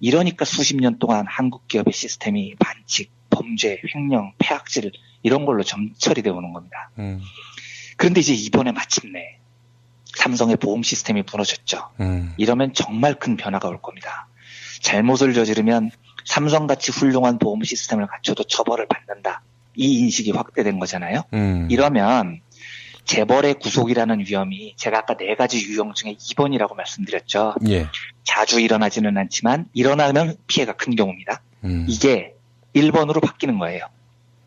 이러니까 수십 년 동안 한국 기업의 시스템이 반칙, 범죄, 횡령, 폐악질 이런 걸로 점철이 되어 오는 겁니다. 그런데 이제 이번에 마침내 삼성의 보험 시스템이 무너졌죠. 이러면 정말 큰 변화가 올 겁니다. 잘못을 저지르면 삼성같이 훌륭한 보험 시스템을 갖춰도 처벌을 받는다. 이 인식이 확대된 거잖아요. 이러면 재벌의 구속이라는 위험이 제가 아까 4가지 유형 중에 2번이라고 말씀드렸죠. 예. 자주 일어나지는 않지만 일어나면 피해가 큰 경우입니다. 이게 1번으로 바뀌는 거예요.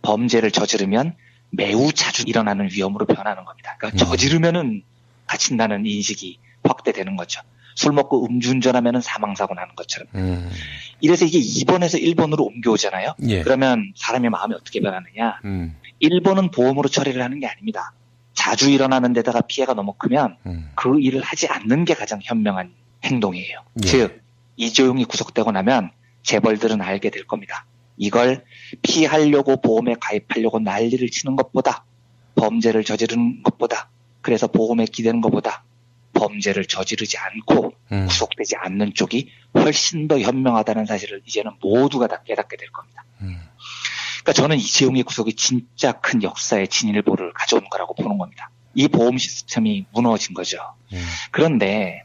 범죄를 저지르면 매우 자주 일어나는 위험으로 변하는 겁니다. 그러니까 저지르면은 갇힌다는 인식이 확대되는 거죠. 술 먹고 음주운전하면 사망사고 나는 것처럼. 이래서 이게 2번에서 1번으로 옮겨오잖아요. 예. 그러면 사람의 마음이 어떻게 변하느냐. 1번은 보험으로 처리를 하는 게 아닙니다. 자주 일어나는 데다가 피해가 너무 크면 그 일을 하지 않는 게 가장 현명한 행동이에요. 예. 즉 이재용이 구속되고 나면 재벌들은 알게 될 겁니다. 이걸 피하려고 보험에 가입하려고 난리를 치는 것보다 범죄를 저지르는 것보다 그래서 보험에 기대는 것보다 범죄를 저지르지 않고 구속되지 않는 쪽이 훨씬 더 현명하다는 사실을 이제는 모두가 다 깨닫게 될 겁니다. 그러니까 저는 이재용의 구속이 진짜 큰 역사의 진일보를 가져온 거라고 보는 겁니다. 이 보험 시스템이 무너진 거죠. 그런데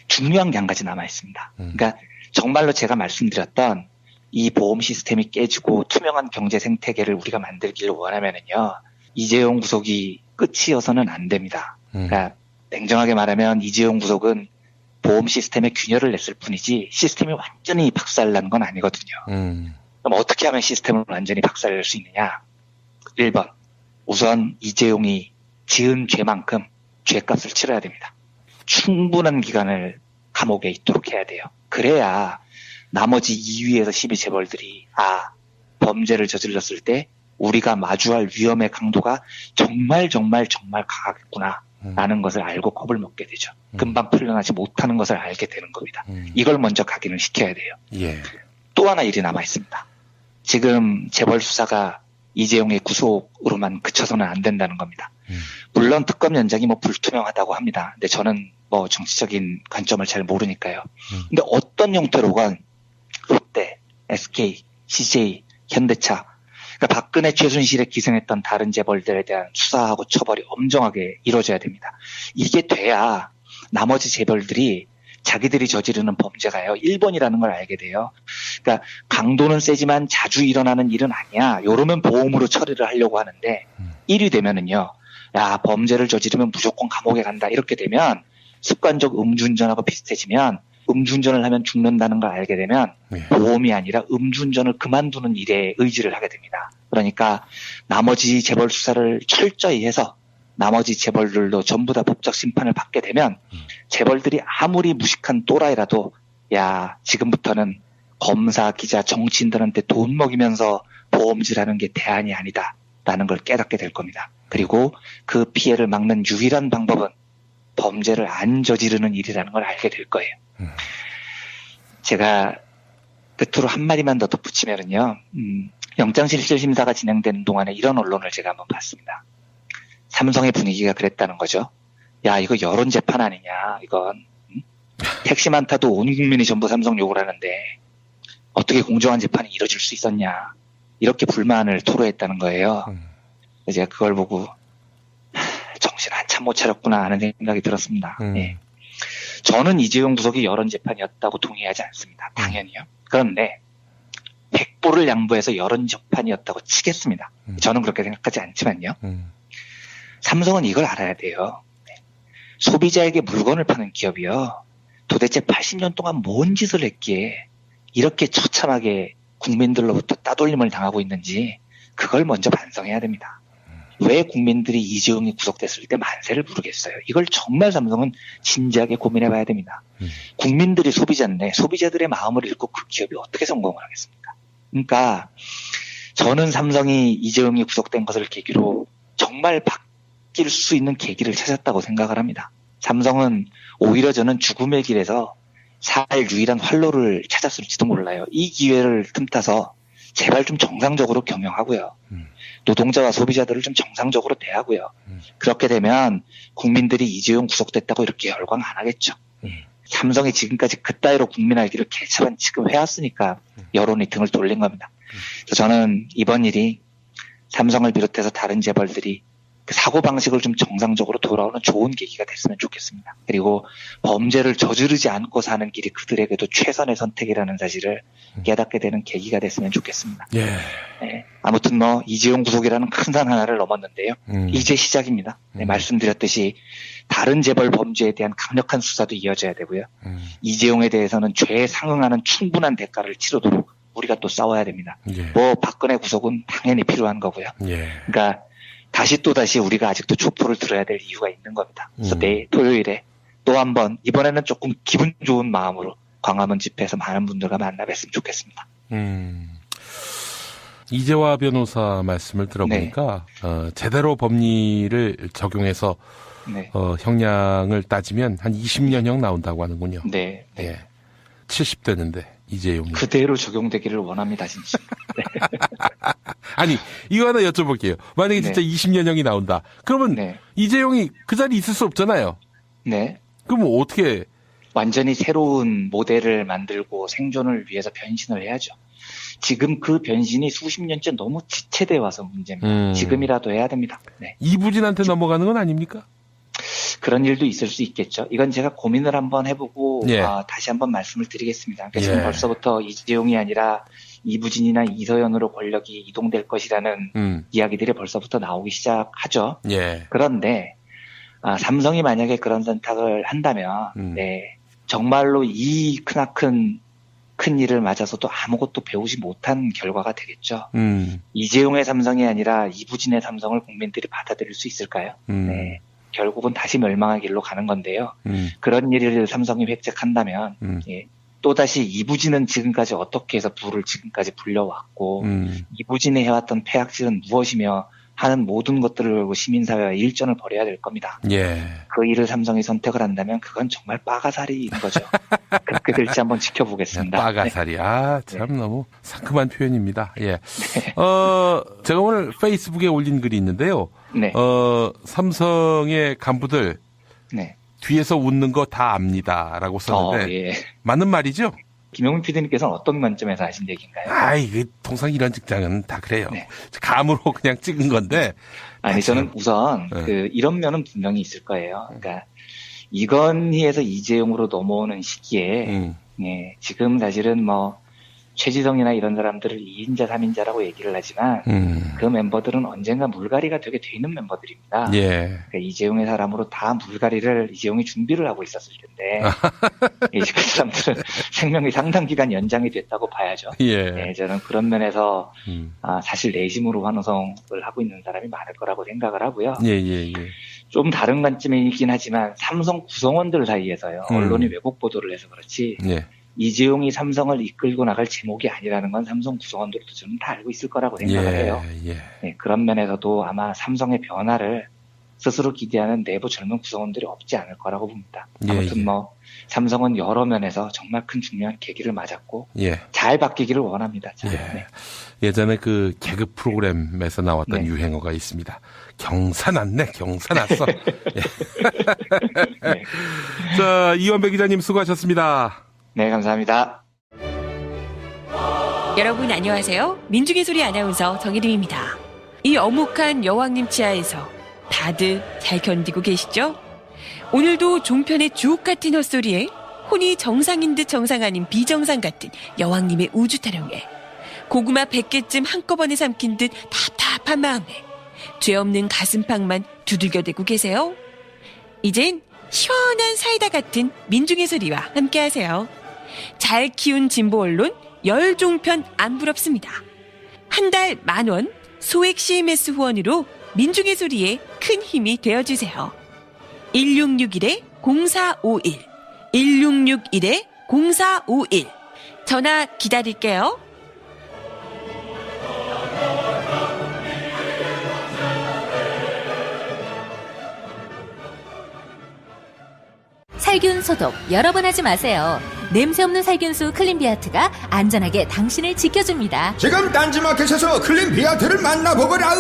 중요한 게 한 가지 남아 있습니다. 그러니까 정말로 제가 말씀드렸던 이 보험 시스템이 깨지고 투명한 경제 생태계를 우리가 만들기를 원하면은요, 이재용 구속이 끝이어서는 안 됩니다. 그러니까 냉정하게 말하면 이재용 구속은 보험 시스템에 균열을 냈을 뿐이지 시스템이 완전히 박살난 건 아니거든요. 그럼 어떻게 하면 시스템을 완전히 박살낼 수 있느냐? 1번, 우선 이재용이 지은 죄만큼 죄값을 치러야 됩니다. 충분한 기간을 감옥에 있도록 해야 돼요. 그래야 나머지 2위에서 10위 재벌들이 범죄를 저질렀을 때 우리가 마주할 위험의 강도가 정말 강하겠구나 라는 것을 알고 겁을 먹게 되죠. 금방 풀려나지 못하는 것을 알게 되는 겁니다. 이걸 먼저 각인을 시켜야 돼요. 예. 또 하나 일이 남아 있습니다. 지금 재벌 수사가 이재용의 구속으로만 그쳐서는 안 된다는 겁니다. 물론 특검 연장이 불투명하다고 합니다. 근데 저는 정치적인 관점을 잘 모르니까요. 근데 어떤 형태로건 롯데, SK, CJ, 현대차, 그러니까 박근혜 최순실에 기생했던 다른 재벌들에 대한 수사하고 처벌이 엄정하게 이루어져야 됩니다. 이게 돼야 나머지 재벌들이 자기들이 저지르는 범죄가요 1번이라는 걸 알게 돼요. 그러니까 강도는 세지만 자주 일어나는 일은 아니야. 이러면 보험으로 처리를 하려고 하는데 1위 되면은요, 범죄를 저지르면 무조건 감옥에 간다. 이렇게 되면 습관적 음주운전하고 비슷해지면 음주운전을 하면 죽는다는 걸 알게 되면 보험이 아니라 음주운전을 그만두는 일에 의지를 하게 됩니다. 그러니까 나머지 재벌 수사를 철저히 해서 나머지 재벌들도 전부 다 법적 심판을 받게 되면 재벌들이 아무리 무식한 또라이라도 지금부터는 검사, 기자, 정치인들한테 돈 먹이면서 보험질하는 게 대안이 아니다라는 걸 깨닫게 될 겁니다. 그리고 그 피해를 막는 유일한 방법은 범죄를 안 저지르는 일이라는 걸 알게 될 거예요. 제가 끝으로 한마디만 더 덧붙이면은요, 영장실질심사가 진행되는 동안에 이런 언론을 제가 한번 봤습니다. 삼성의 분위기가 그랬다는 거죠. 이거 여론재판 아니냐, 이건. 택시만 타도 온 국민이 전부 삼성 욕을 하는데 어떻게 공정한 재판이 이뤄질 수 있었냐, 이렇게 불만을 토로했다는 거예요. 제가 그걸 보고 정신 한참 못 차렸구나 하는 생각이 들었습니다. 예. 저는 이재용 구속이 여론 재판이었다고 동의하지 않습니다. 당연히요. 그런데 100보를 양보해서 여론 재판이었다고 치겠습니다. 저는 그렇게 생각하지 않지만요. 삼성은 이걸 알아야 돼요. 소비자에게 물건을 파는 기업이요. 도대체 80년 동안 뭔 짓을 했기에 이렇게 처참하게 국민들로부터 따돌림을 당하고 있는지 그걸 먼저 반성해야 됩니다. 왜 국민들이 이재용이 구속됐을 때 만세를 부르겠어요? 이걸 정말 삼성은 진지하게 고민해 봐야 됩니다. 국민들이 소비자인데 소비자들의 마음을 읽고 그 기업이 어떻게 성공을 하겠습니까? 그러니까 저는 삼성이 이재용이 구속된 것을 계기로 정말 바뀔 수 있는 계기를 찾았다고 생각을 합니다. 삼성은 오히려 저는 죽음의 길에서 살 유일한 활로를 찾았을지도 몰라요. 이 기회를 틈타서 제발 좀 정상적으로 경영하고요. 노동자와 소비자들을 좀 정상적으로 대하고요. 그렇게 되면 국민들이 이재용 구속됐다고 이렇게 열광 안 하겠죠. 삼성이 지금까지 그따위로 국민 알기를 개차반 지금 해왔으니까 여론이 등을 돌린 겁니다. 그래서 저는 이번 일이 삼성을 비롯해서 다른 재벌들이 그 사고방식을 좀 정상적으로 돌아오는 좋은 계기가 됐으면 좋겠습니다. 그리고 범죄를 저지르지 않고 사는 길이 그들에게도 최선의 선택이라는 사실을 깨닫게 되는 계기가 됐으면 좋겠습니다. 예. 네, 아무튼 이재용 구속이라는 큰 산 하나를 넘었는데요. 이제 시작입니다. 네, 말씀드렸듯이 다른 재벌 범죄에 대한 강력한 수사도 이어져야 되고요. 이재용에 대해서는 죄에 상응하는 충분한 대가를 치르도록 우리가 또 싸워야 됩니다. 예. 박근혜 구속은 당연히 필요한 거고요. 예. 그러니까 다시 우리가 아직도 촉포를 들어야 될 이유가 있는 겁니다. 그래서 내일 토요일에 또 한번 이번에는 조금 기분 좋은 마음으로 광화문 집회에서 많은 분들과 만나 뵀으면 좋겠습니다. 이재화 변호사 말씀을 들어보니까 네. 제대로 법리를 적용해서 네. 형량을 따지면 한 20년형 나온다고 하는군요. 네. 네. 예. 70대는데 이재용이 그대로 적용되기를 원합니다, 진짜. 네. 아니 이거 하나 여쭤볼게요. 만약에 진짜 네. 20년형이 나온다. 그러면 네. 이재용이 그 자리에 있을 수 없잖아요. 네. 그럼 어떻게? 완전히 새로운 모델을 만들고 생존을 위해서 변신을 해야죠. 지금 그 변신이 수십 년째 너무 지체돼 와서 문제입니다. 지금이라도 해야 됩니다. 네. 이부진한테 넘어가는 건 아닙니까? 그런 일도 있을 수 있겠죠. 이건 제가 고민을 한번 해보고 예. 다시 한번 말씀을 드리겠습니다. 그러니까 지금 벌써부터 이재용이 아니라 이부진이나 이서연으로 권력이 이동될 것이라는 이야기들이 벌써부터 나오기 시작하죠. 예. 그런데 삼성이 만약에 그런 선택을 한다면 네, 정말로 이 크나큰 큰 일을 맞아서도 아무것도 배우지 못한 결과가 되겠죠. 이재용의 삼성이 아니라 이부진의 삼성을 국민들이 받아들일 수 있을까요? 네. 결국은 다시 멸망의 길로 가는 건데요. 그런 일을 삼성이 획득한다면 예, 또다시 이부진은 지금까지 어떻게 해서 부를 지금까지 불려왔고 이부진이 해왔던 폐악질은 무엇이며 하는 모든 것들을 걸고 시민사회와 일전을 벌여야 될 겁니다. 예. 그 일을 삼성이 선택을 한다면 그건 정말 빠가사리인 거죠. 그렇게 될지 한번 지켜보겠습니다. 빠가사리. 네. 참 네. 너무 상큼한 표현입니다. 예. 네. 제가 오늘 페이스북에 올린 글이 있는데요. 네. 삼성의 간부들 네. 뒤에서 웃는 거 다 압니다라고 썼는데 예. 맞는 말이죠? 김용민 PD님께서는 어떤 관점에서 하신 얘기인가요? 이게 통상 이런 직장은 다 그래요. 네. 감으로 그냥 찍은 건데. 아니, 저는 우선, 이런 면은 분명히 있을 거예요. 그러니까, 이건희에서 이재용으로 넘어오는 시기에, 예, 지금 사실은 최지성이나 이런 사람들을 2인자, 3인자라고 얘기를 하지만, 그 멤버들은 언젠가 물갈이가 되게 돼 있는 멤버들입니다. 예. 그러니까 이재용의 사람으로 다 물갈이를 이재용이 준비를 하고 있었을 텐데, 이제 그 사람들은 생명이 상당 기간 연장이 됐다고 봐야죠. 예. 네, 저는 그런 면에서, 사실 내심으로 환호성을 하고 있는 사람이 많을 거라고 생각을 하고요. 예. 좀 다른 관점이긴 하지만, 삼성 구성원들 사이에서요, 언론이 왜곡 보도를 해서 그렇지, 예. 이재용이 삼성을 이끌고 나갈 제목이 아니라는 건 삼성 구성원들도 저는 다 알고 있을 거라고 생각을 해요. 예. 네, 그런 면에서도 아마 삼성의 변화를 스스로 기대하는 내부 젊은 구성원들이 없지 않을 거라고 봅니다. 아무튼 삼성은 여러 면에서 정말 큰 중요한 계기를 맞았고 잘 바뀌기를 원합니다. 네. 예전에 그 개그 프로그램에서 나왔던 유행어가 있습니다. 경사났네, 경사났어. 네. 자, 이원배 기자님 수고하셨습니다. 네, 감사합니다. 여러분 안녕하세요. 민중의 소리 아나운서 정혜림입니다. 이 어묵한 여왕님 치하에서 다들 잘 견디고 계시죠? 오늘도 종편의 주옥 같은 헛소리에 혼이 정상인 듯 정상 아닌 비정상 같은 여왕님의 우주 타령에 고구마 100개쯤 한꺼번에 삼킨 듯 답답한 마음에 죄 없는 가슴팍만 두들겨대고 계세요. 이젠 시원한 사이다 같은 민중의 소리와 함께하세요. 잘 키운 진보 언론 열종편 안 부럽습니다. 한 달 10,000원 소액 CMS 후원으로 민중의 소리에 큰 힘이 되어주세요. 1661-0451 1661-0451 전화 기다릴게요. 살균 소독 여러 번 하지 마세요. 냄새 없는 살균수 클린비아트가 안전하게 당신을 지켜줍니다. 지금 딴지마켓에서 클린비아트를 만나보거라.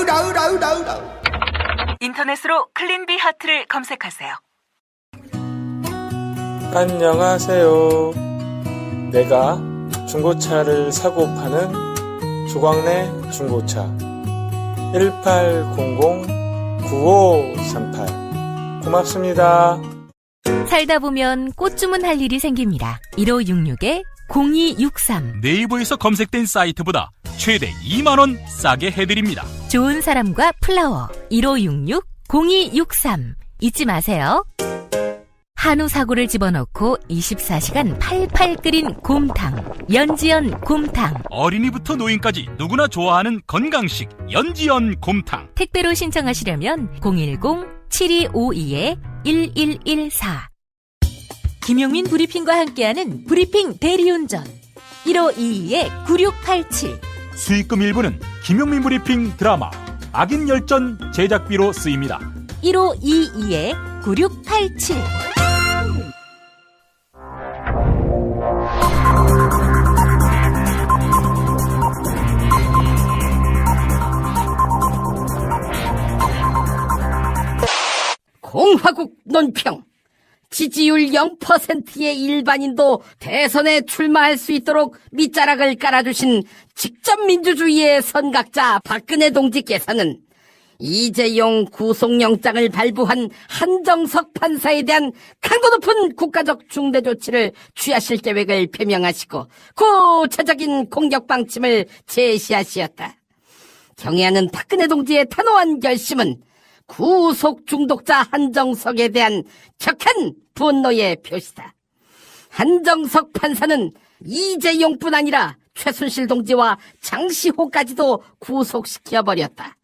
인터넷으로 클린비아트를 검색하세요. 안녕하세요. 내가 중고차를 사고 파는 조광래 중고차 1800-9538 고맙습니다. 살다 보면 꽃 주문할 일이 생깁니다. 1566-0263 네이버에서 검색된 사이트보다 최대 2만원 싸게 해드립니다. 좋은 사람과 플라워 1566-0263 잊지 마세요. 한우 사고를 집어넣고 24시간 팔팔 끓인 곰탕 연지연 곰탕. 어린이부터 노인까지 누구나 좋아하는 건강식 연지연 곰탕. 택배로 신청하시려면 010-7252-1114 김용민 브리핑과 함께하는 브리핑 대리운전 1522-9687 수익금 일부는 김용민 브리핑 드라마 악인 열전 제작비로 쓰입니다. 1522-9687 공화국 논평. 지지율 0%의 일반인도 대선에 출마할 수 있도록 밑자락을 깔아주신 직접 민주주의의 선각자 박근혜 동지께서는 이재용 구속영장을 발부한 한정석 판사에 대한 강도 높은 국가적 중대 조치를 취하실 계획을 표명하시고 구체적인 공격 방침을 제시하시었다. 경애하는 박근혜 동지의 단호한 결심은 구속 중독자 한정석에 대한 격한 분노의 표시다. 한정석 판사는 이재용뿐 아니라 최순실 동지와 장시호까지도 구속시켜버렸다.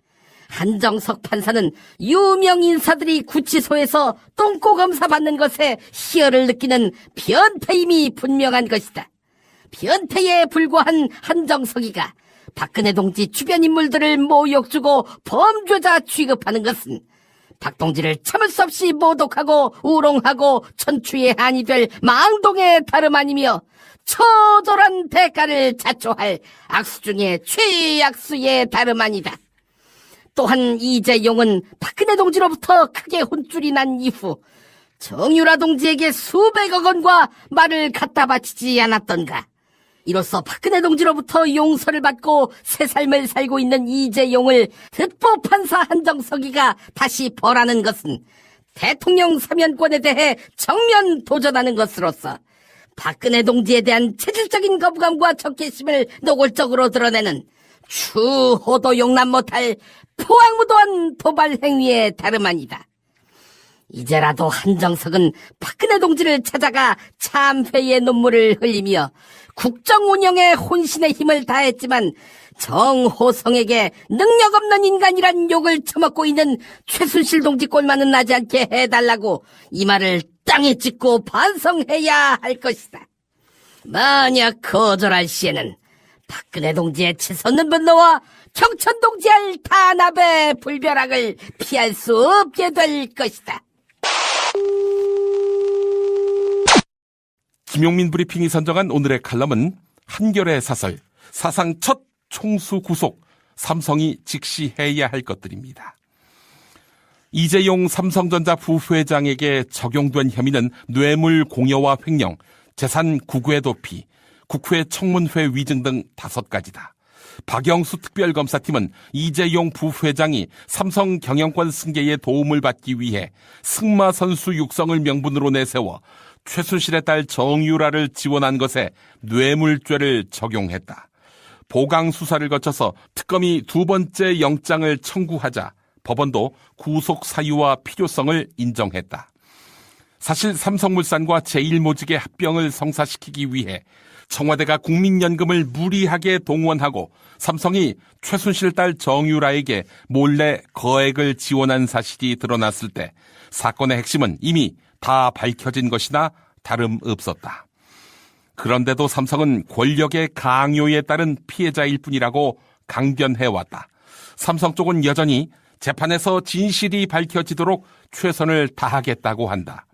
한정석 판사는 유명 인사들이 구치소에서 똥꼬 검사 받는 것에 희열을 느끼는 변태임이 분명한 것이다. 변태에 불과한 한정석이가 박근혜 동지 주변 인물들을 모욕주고 범죄자 취급하는 것은 박 동지를 참을 수 없이 모독하고 우롱하고 천추의 한이 될 망동의 다름 아니며 처절한 대가를 자초할 악수 중에 최악수의 다름 아니다. 또한 이재용은 박근혜 동지로부터 크게 혼쭐이 난 이후 정유라 동지에게 수백억 원과 말을 갖다 바치지 않았던가. 이로써 박근혜 동지로부터 용서를 받고 새 삶을 살고 있는 이재용을 특보 판사 한정석이가 다시 벌하는 것은 대통령 사면권에 대해 정면 도전하는 것으로서 박근혜 동지에 대한 체질적인 거부감과 적개심을 노골적으로 드러내는 추호도 용납 못할 포악무도한 도발 행위에 다름 아니다. 이제라도 한정석은 박근혜 동지를 찾아가 참회의 눈물을 흘리며 국정 운영에 혼신의 힘을 다했지만 정호성에게 능력 없는 인간이란 욕을 처먹고 있는 최순실 동지 꼴만은 나지 않게 해달라고 이 말을 땅에 찍고 반성해야 할 것이다. 만약 거절할 시에는 박근혜 동지의 치솟는 분노와 경천 동지의 탄압의 불벼락을 피할 수 없게 될 것이다. 김용민 브리핑이 선정한 오늘의 칼럼은 한결의 사설, 사상 첫 총수 구속, 삼성이 직시해야 할 것들입니다. 이재용 삼성전자 부회장에게 적용된 혐의는 뇌물 공여와 횡령, 재산 국외 도피, 국회 청문회 위증 등 5가지다. 박영수 특별검사팀은 이재용 부회장이 삼성 경영권 승계에 도움을 받기 위해 승마 선수 육성을 명분으로 내세워 최순실의 딸 정유라를 지원한 것에 뇌물죄를 적용했다. 보강 수사를 거쳐서 특검이 두 번째 영장을 청구하자 법원도 구속 사유와 필요성을 인정했다. 사실 삼성물산과 제1모직의 합병을 성사시키기 위해 청와대가 국민연금을 무리하게 동원하고 삼성이 최순실 딸 정유라에게 몰래 거액을 지원한 사실이 드러났을 때 사건의 핵심은 이미 다 밝혀진 것이나 다름없었다. 그런데도 삼성은 권력의 강요에 따른 피해자일 뿐이라고 강변해왔다. 삼성 쪽은 여전히 재판에서 진실이 밝혀지도록 최선을 다하겠다고 한다.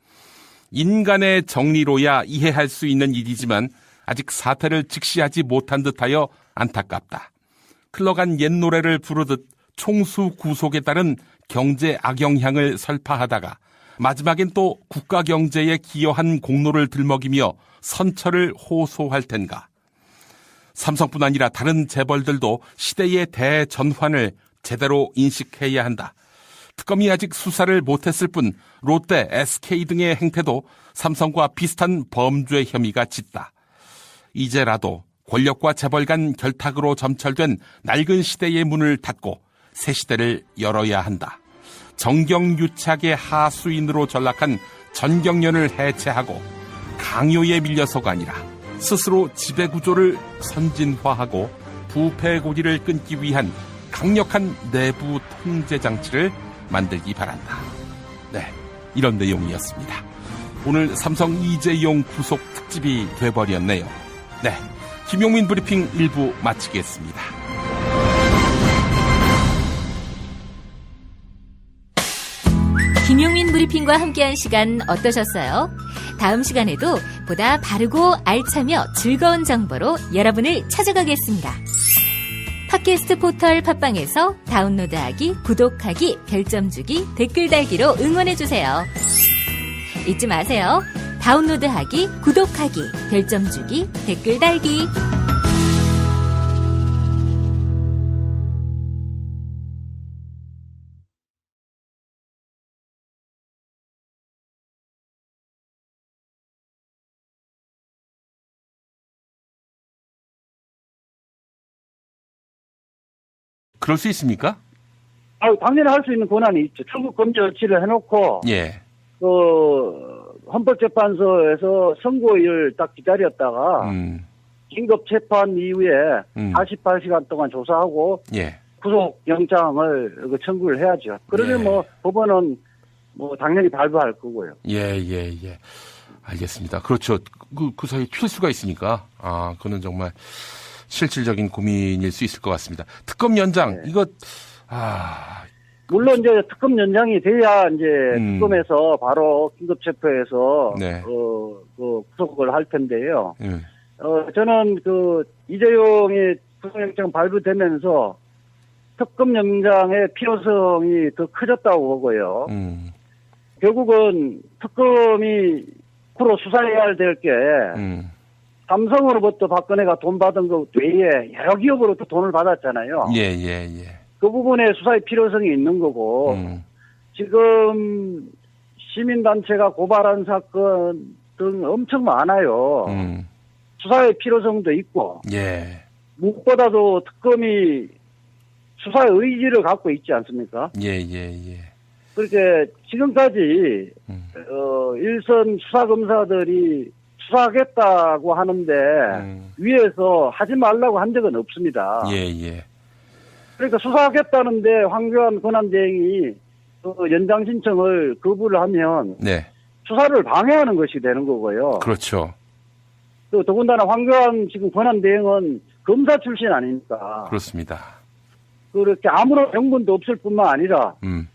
인간의 정리로야 이해할 수 있는 일이지만 아직 사태를 직시하지 못한 듯하여 안타깝다. 흘러간 옛 노래를 부르듯 총수 구속에 따른 경제 악영향을 설파하다가 마지막엔 또 국가 경제에 기여한 공로를 들먹이며 선처를 호소할 텐가. 삼성뿐 아니라 다른 재벌들도 시대의 대전환을 제대로 인식해야 한다. 특검이 아직 수사를 못했을 뿐 롯데, SK 등의 행태도 삼성과 비슷한 범죄 혐의가 짙다. 이제라도 권력과 재벌 간 결탁으로 점철된 낡은 시대의 문을 닫고 새 시대를 열어야 한다. 정경유착의 하수인으로 전락한 전경련을 해체하고 강요에 밀려서가 아니라 스스로 지배구조를 선진화하고 부패고리를 끊기 위한 강력한 내부 통제장치를 만들기 바란다. 네, 이런 내용이었습니다. 오늘 삼성 이재용 구속 특집이 돼버렸네요. 네, 김용민 브리핑 1부 마치겠습니다. 김용민 브리핑과 함께한 시간 어떠셨어요? 다음 시간에도 보다 바르고 알차며 즐거운 정보로 여러분을 찾아가겠습니다. 팟캐스트 포털 팟빵에서 다운로드하기, 구독하기, 별점 주기, 댓글 달기로 응원해주세요. 잊지 마세요. 다운로드하기, 구독하기, 별점 주기, 댓글 달기. 그럴 수 있습니까? 당연히 할 수 있는 권한이 있죠. 출국 금지 조치를 해놓고, 예. 헌법재판소에서 선고일 딱 기다렸다가, 긴급 재판 이후에 48시간 동안 조사하고, 예. 구속영장을 청구를 해야죠. 그러면 예. 법원은 당연히 발부할 거고요. 예. 알겠습니다. 그렇죠. 그 사이에 튈 수가 있으니까, 그거는 정말 실질적인 고민일 수 있을 것 같습니다. 특검 연장, 네. 이거, 물론 이제 특검 연장이 돼야 이제 특검에서 바로 긴급 체포해서, 네. 구속을 할 텐데요. 저는 이재용이 구속영장 발부되면서 특검 연장의 필요성이 더 커졌다고 보고요. 결국은 특검이 앞으로 수사해야 될 게, 삼성으로부터 박근혜가 돈 받은 것 외에 여러 기업으로부터 돈을 받았잖아요. 예. 그 부분에 수사의 필요성이 있는 거고, 지금 시민단체가 고발한 사건 등 엄청 많아요. 수사의 필요성도 있고, 예. 무엇보다도 특검이 수사의 의지를 갖고 있지 않습니까? 예. 그렇게 지금까지, 일선 수사검사들이 수사하겠다고 하는데, 위에서 하지 말라고 한 적은 없습니다. 예. 그러니까 수사하겠다는데 황교안 권한대행이 연장 신청을 거부를 하면, 네. 수사를 방해하는 것이 되는 거고요. 그렇죠. 또 더군다나 황교안 지금 권한대행은 검사 출신 아닙니까? 그렇습니다. 그렇게 아무런 명분도 없을 뿐만 아니라,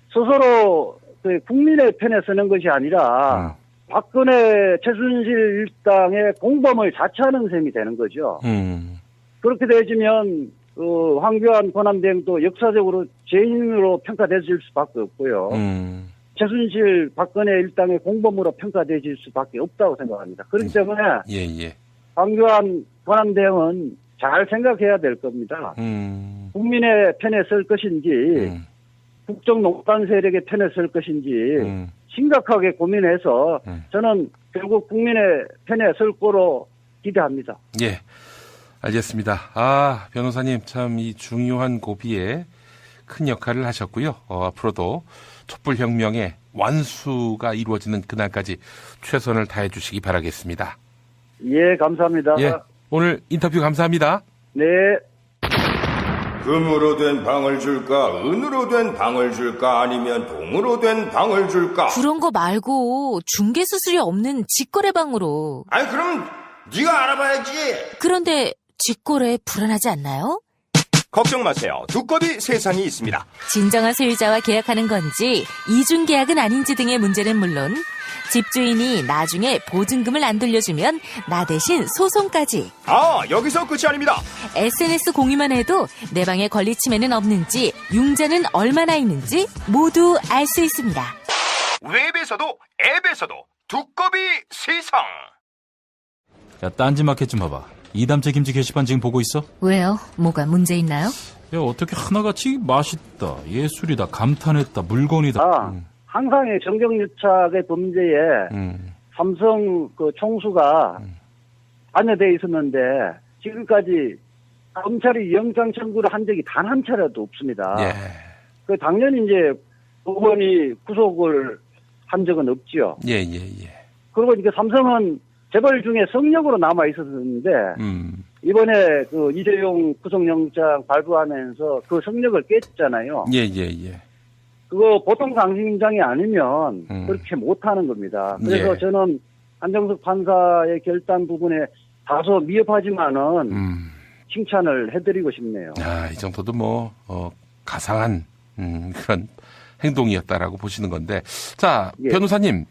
스스로 국민의 편에 서는 것이 아니라, 박근혜, 최순실 일당의 공범을 자처하는 셈이 되는 거죠. 그렇게 되어지면 황교안 권한대행도 역사적으로 죄인으로 평가되질 수밖에 없고요. 최순실, 박근혜 일당의 공범으로 평가되질 수밖에 없다고 생각합니다. 그렇기 때문에 예. 황교안 권한대행은 잘 생각해야 될 겁니다. 국민의 편에 설 것인지 국정농단 세력의 편에 설 것인지 심각하게 고민해서 저는 결국 국민의 편에 설 거로 기대합니다. 예, 알겠습니다. 변호사님 참 이 중요한 고비에 큰 역할을 하셨고요. 앞으로도 촛불혁명의 완수가 이루어지는 그날까지 최선을 다해 주시기 바라겠습니다. 예, 감사합니다. 예, 오늘 인터뷰 감사합니다. 네. 금으로 된 방을 줄까, 은으로 된 방을 줄까, 아니면 동으로 된 방을 줄까? 그런 거 말고 중개 수수료 없는 직거래 방으로. 아니 그럼 네가 알아봐야지. 그런데 직거래 불안하지 않나요? 걱정 마세요. 두꺼비 세상이 있습니다. 진정한 소유자와 계약하는 건지 이중 계약은 아닌지 등의 문제는 물론 집주인이 나중에 보증금을 안 돌려주면 나 대신 소송까지. 여기서 끝이 아닙니다. SNS 공유만 해도 내 방에 권리 침해는 없는지 융자는 얼마나 있는지 모두 알 수 있습니다. 웹에서도 앱에서도 두꺼비 세상. 야, 딴지마켓 좀 봐봐. 이담채 김치 게시판 지금 보고 있어? 왜요? 뭐가 문제 있나요? 야, 어떻게 하나같이 맛있다, 예술이다, 감탄했다, 물건이다. 항상의 정경유착의 범죄에 삼성 그 총수가 관여돼 있었는데 지금까지 검찰이 영장 청구를 한 적이 단 한 차례도 없습니다. 예. 그 당연히 이제 법원이 구속을 한 적은 없지요. 예. 그리고 이제 삼성은 재벌 중에 성역으로 남아 있었는데 이번에 그 이재용 구속영장 발부하면서 그 성역을 깼잖아요. 예. 그거 보통 상식인장이 아니면 그렇게 못하는 겁니다. 그래서 예. 저는 한정석 판사의 결단 부분에 다소 미흡하지만은 칭찬을 해드리고 싶네요. 이 정도도 뭐 가상한 그런 행동이었다라고 보시는 건데, 자, 예. 변호사님,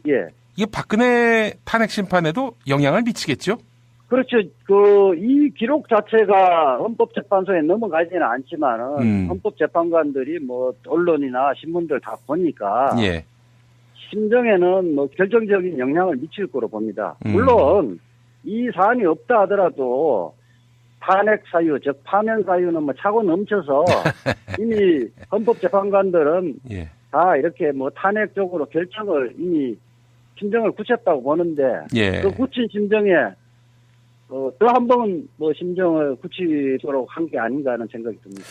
예. 이게 박근혜 탄핵 심판에도 영향을 미치겠죠? 그렇죠. 이 기록 자체가 헌법재판소에 넘어가지는 않지만은 헌법재판관들이 뭐 언론이나 신문들 다 보니까 예. 심정에는 뭐 결정적인 영향을 미칠 거로 봅니다. 물론 이 사안이 없다 하더라도 탄핵 사유, 즉 파면 사유는 뭐 차고 넘쳐서 이미 헌법재판관들은 예. 다 이렇게 뭐 탄핵 쪽으로 결정을 이미 심정을 굳혔다고 보는데 예. 그 굳힌 심정에 또 한 번 뭐 심정을 굳히도록 한 게 아닌가 하는 생각이 듭니다.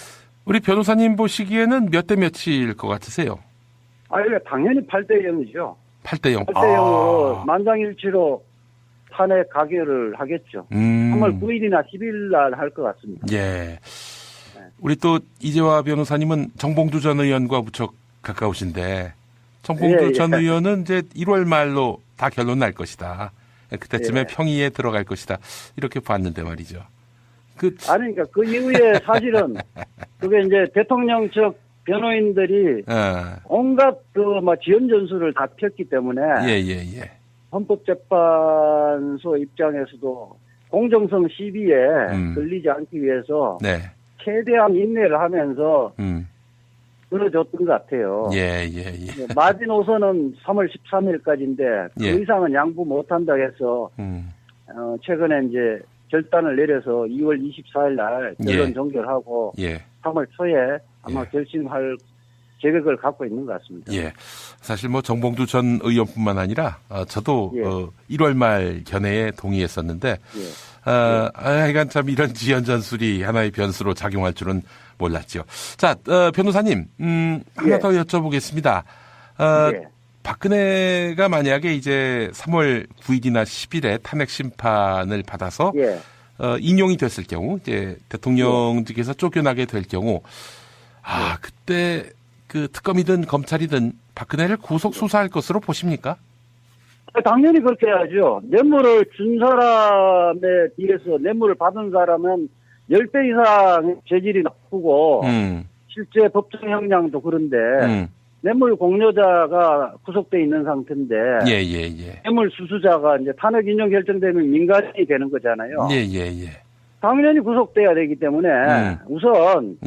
우리 변호사님 보시기에는 몇 대 몇일 것 같으세요? 이거 당연히 8대 0이죠. 8대 0. 8대 0으로 만장일치로 탄핵 가결을 하겠죠. 3월 9일이나 10일 날 할 것 같습니다. 예. 우리 또 이재화 변호사님은 정봉주 전 의원과 무척 가까우신데 정봉주 전 의원은 이제 1월 말로 다 결론 날 것이다. 그때쯤에 평의에 들어갈 것이다. 이렇게 봤는데 말이죠. 그러니까 그 이후에 사실은 그게 이제 대통령 측 변호인들이 온갖 지연 전술을 다 폈기 때문에 예. 헌법재판소 입장에서도 공정성 시비에 걸리지 않기 위해서 최대한 인내를 하면서 들어줬던 것 같아요. 예. 마지노선은 3월 13일까지인데 그 이상은 양보 못한다고 해서 최근에 이제 결단을 내려서 2월 24일 날 결론 종결하고 3월 초에 아마 결심할 계획을 갖고 있는 것 같습니다. 예. 사실 뭐 정봉주 전 의원뿐만 아니라 저도 1월 말 견해에 동의했었는데 하여간 참 이런 지연 전술이 하나의 변수로 작용할 줄은 몰랐죠. 자, 변호사님, 하나 더 여쭤보겠습니다. 박근혜가 만약에 이제 3월 9일이나 10일에 탄핵 심판을 받아서 인용이 됐을 경우, 이제 대통령직에서 쫓겨나게 될 경우, 그때 그 특검이든 검찰이든 박근혜를 구속 수사할 것으로 보십니까? 당연히 그렇게 해야죠. 뇌물을 준 사람에 비해서 뇌물을 받은 사람은 10배 이상 재질이 나쁘고 실제 법정 형량도 그런데 뇌물 공여자가 구속돼 있는 상태인데 뇌물 수수자가 이제 탄핵 인용 결정되면 민간인이 되는 거잖아요. 당연히 구속돼야 되기 때문에 우선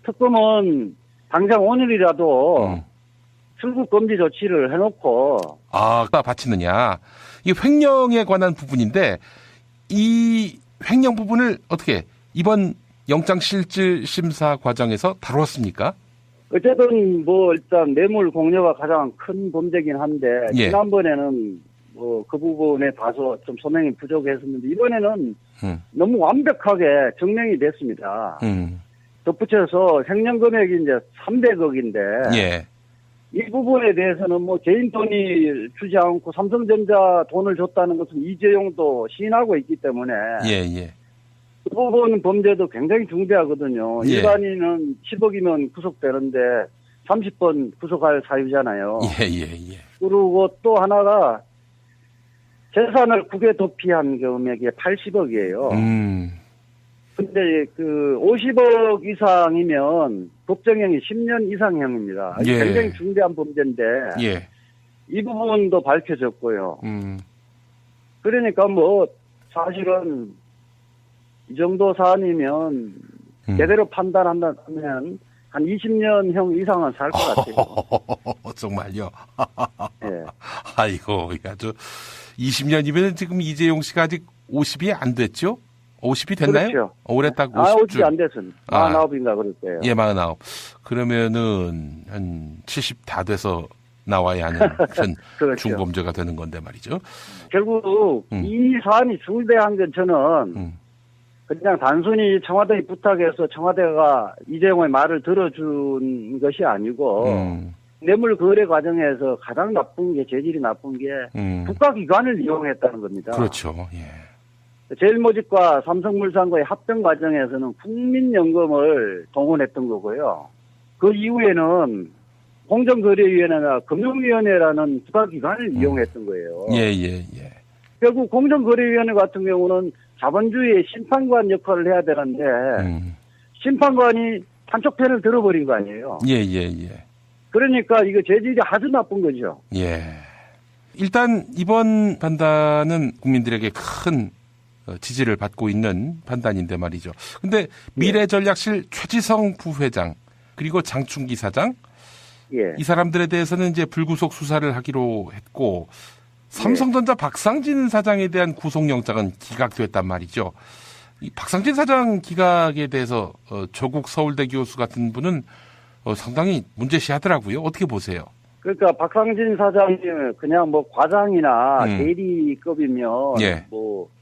특검은 당장 오늘이라도 출국 금지 조치를 해놓고 바치느냐. 이 횡령에 관한 부분인데 이 횡령 부분을 어떻게 이번 영장실질 심사 과정에서 다루었습니까? 어쨌든 일단 뇌물 공여가 가장 큰 범죄긴 한데 지난번에는 그 부분에 봐서 좀 소명이 부족했었는데 이번에는 너무 완벽하게 증명이 됐습니다. 덧붙여서 횡령 금액이 이제 300억인데 이 부분에 대해서는 개인 돈이 주지 않고 삼성전자 돈을 줬다는 것은 이재용도 시인하고 있기 때문에 그 부분 범죄도 굉장히 중대하거든요. 일반인은 10억이면 구속되는데 30번 구속할 사유잖아요. 그리고 또 하나가 재산을 국외 도피한 금액이 80억이에요. 근데 50억 이상이면 법정형이 10년 이상형입니다. 굉장히 중대한 범죄인데 이 부분도 밝혀졌고요. 그러니까 사실은 이 정도 사안이면 제대로 판단한다면 한 20년형 이상은 살 것 같아요. 정말요? 아이고, 아주 20년이면 지금 이재용 씨가 아직 50이 안 됐죠? 50이 됐나요? 그렇죠. 올해 딱 50주. 50이 안 됐은. 49인가 그럴 거예요. 49. 그러면은 한 70 다 돼서 나와야 하는 큰 그렇죠. 중범죄가 되는 건데 말이죠. 결국 이 사안이 중대한 건 저는 그냥 단순히 청와대에 부탁해서 청와대가 이재용의 말을 들어준 것이 아니고 뇌물 거래 과정에서 가장 나쁜 게 재질이 나쁜 게 국가기관을 이용했다는 겁니다. 그렇죠. 제일모직과 삼성물산과의 합병 과정에서는 국민연금을 동원했던 거고요. 그 이후에는 공정거래위원회나 금융위원회라는 국가기관을 이용했던 거예요. 결국 공정거래위원회 같은 경우는 자본주의의 심판관 역할을 해야 되는데 심판관이 한쪽 편을 들어버린 거 아니에요. 그러니까 이거 재질이 아주 나쁜 거죠. 일단 이번 판단은 국민들에게 큰 지지를 받고 있는 판단인데 말이죠. 근데 미래전략실 최지성 부회장 그리고 장충기 사장 이 사람들에 대해서는 이제 불구속 수사를 하기로 했고 삼성전자 박상진 사장에 대한 구속영장은 기각됐단 말이죠. 이 박상진 사장 기각에 대해서 조국 서울대 교수 같은 분은 상당히 문제시하더라고요. 어떻게 보세요? 그러니까 박상진 사장이 그냥 과장이나 대리급이면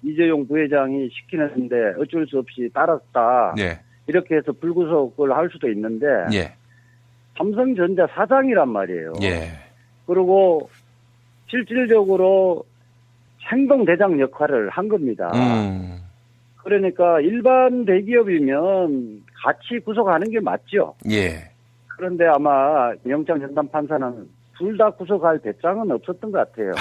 이재용 부회장이 시키는데 어쩔 수 없이 따랐다. 이렇게 해서 불구속을 할 수도 있는데 삼성전자 사장이란 말이에요. 그리고 실질적으로 행동대장 역할을 한 겁니다. 그러니까 일반 대기업이면 같이 구속하는 게 맞죠. 그런데 아마 영장 전담 판사는 둘 다 구속할 배짱은 없었던 것 같아요.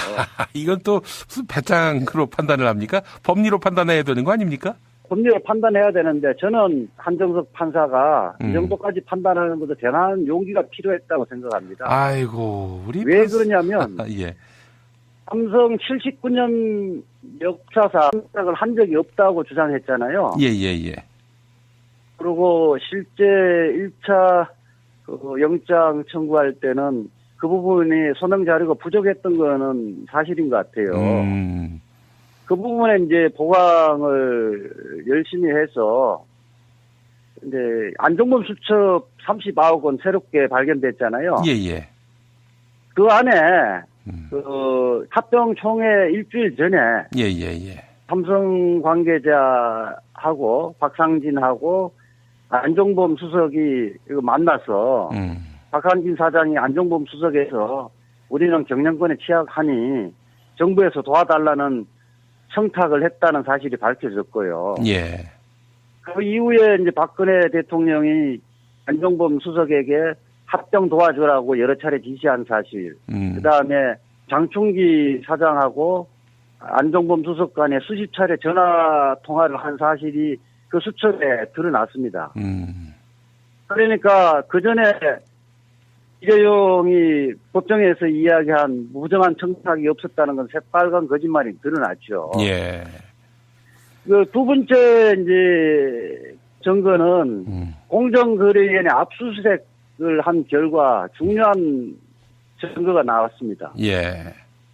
이건 또 무슨 배짱으로 판단을 합니까? 법리로 판단해야 되는 거 아닙니까? 법리로 판단해야 되는데 저는 한정석 판사가 이 정도까지 판단하는 것도 대단한 용기가 필요했다고 생각합니다. 아이고, 왜 그러냐면 삼성 79년 역사상 선택을 한 적이 없다고 주장했잖아요. 그리고 실제 1차 영장 청구할 때는 그 부분이 소명 자료가 부족했던 거는 사실인 것 같아요. 그 부분에 이제 보강을 열심히 해서 이제 안종범 수첩 39억 원 새롭게 발견됐잖아요. 그 안에 합병 총회 일주일 전에 삼성 관계자하고 박상진하고 안종범 수석이 만나서 박상진 사장이 안종범 수석에서 우리는 경영권에 취약하니 정부에서 도와달라는 청탁을 했다는 사실이 밝혀졌고요. 그 이후에 이제 박근혜 대통령이 안종범 수석에게 합병 도와주라고 여러 차례 지시한 사실, 그 다음에 장충기 사장하고 안종범 수석 간에 수십 차례 전화 통화를 한 사실이 그 수첩에 드러났습니다. 그러니까 그 전에 이재용이 법정에서 이야기한 무정한 청탁이 없었다는 건 새빨간 거짓말이 드러났죠. 그 두 번째 이제 증거는 공정거래위원회 압수수색을 한 결과 중요한 증거가 나왔습니다.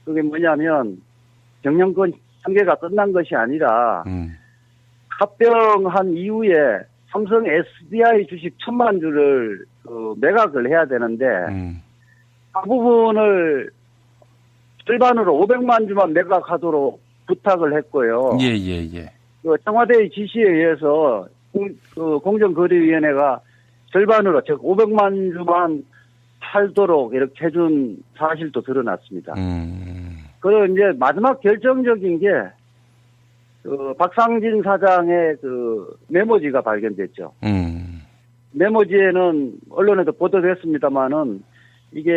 그게 뭐냐면 경영권 한계가 끝난 것이 아니라 합병한 이후에 삼성 SDI 주식 1,000만 주를 매각을 해야 되는데 그 부분을 절반으로 500만 주만 매각하도록 부탁을 했고요. 예. 청와대의 지시에 의해서 공정거래위원회가 절반으로 즉 500만 주만 팔도록 이렇게 해준 사실도 드러났습니다. 그리고 이제 마지막 결정적인 게 박상진 사장의 메모지가 발견됐죠. 메모지에는 언론에도 보도됐습니다만은 이게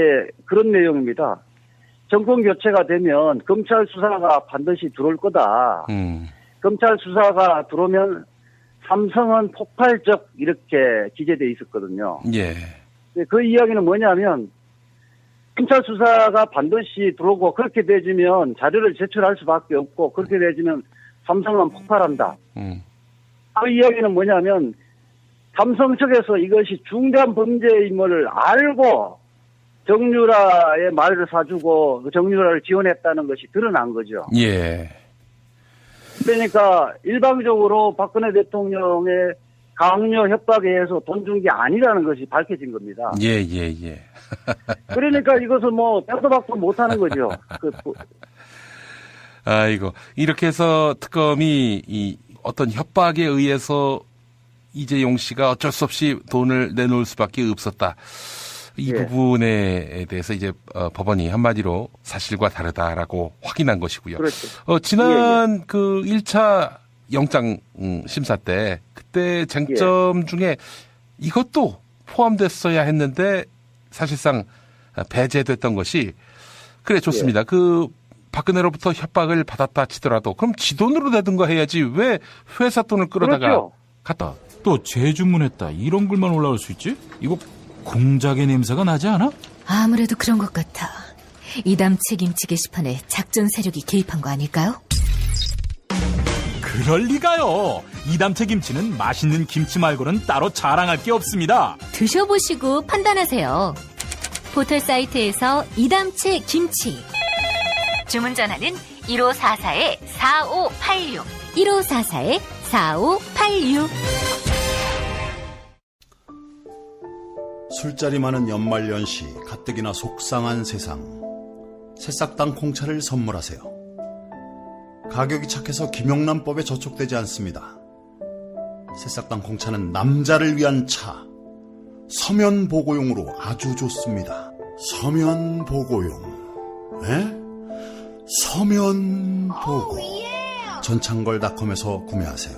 그런 내용입니다. 정권 교체가 되면 검찰 수사가 반드시 들어올 거다. 검찰 수사가 들어오면 삼성은 폭발적 이렇게 기재돼 있었거든요. 예. 그 이야기는 뭐냐면 검찰 수사가 반드시 들어오고 그렇게 되지면 자료를 제출할 수밖에 없고 그렇게 되지면 삼성은 폭발한다. 그 이야기는 뭐냐면 삼성 측에서 이것이 중대한 범죄임을 알고 정유라의 말을 사주고 정유라를 지원했다는 것이 드러난 거죠. 예. 그러니까 일방적으로 박근혜 대통령의 강요 협박에 의해서 돈 준 게 아니라는 것이 밝혀진 겁니다. 예. 그러니까 이것을 빼도 박도 못하는 거죠. 아이고, 이렇게 해서 특검이 어떤 협박에 의해서 이재용 씨가 어쩔 수 없이 돈을 내놓을 수밖에 없었다. 이 부분에 대해서 이제 법원이 한마디로 사실과 다르다라고 확인한 것이고요. 그렇죠. 지난 그 1차 영장 심사 때 그때 쟁점 중에 이것도 포함됐어야 했는데 사실상 배제됐던 것이 그래 좋습니다. 박근혜로부터 협박을 받았다 치더라도 그럼 지 돈으로 내든가 해야지 왜 회사 돈을 끌어다가 갖다 또 재주문했다 이런 글만 올라올 수 있지? 이거 공작의 냄새가 나지 않아? 아무래도 그런 것 같아. 이담 책임치 게시판에 작전 세력이 개입한 거 아닐까요? 그럴 리가요. 이담채 김치는 맛있는 김치 말고는 따로 자랑할 게 없습니다. 드셔보시고 판단하세요. 포털 사이트에서 이담채 김치. 주문 전화는 1544-4586. 1544-4586. 술자리 많은 연말연시, 가뜩이나 속상한 세상. 새싹당 콩차를 선물하세요. 가격이 착해서 김영란법에 저촉되지 않습니다. 새싹당 콩차는 남자를 위한 차. 서면 보고용으로 아주 좋습니다. 서면 보고용. 서면 보고. 전창걸닷컴에서 구매하세요.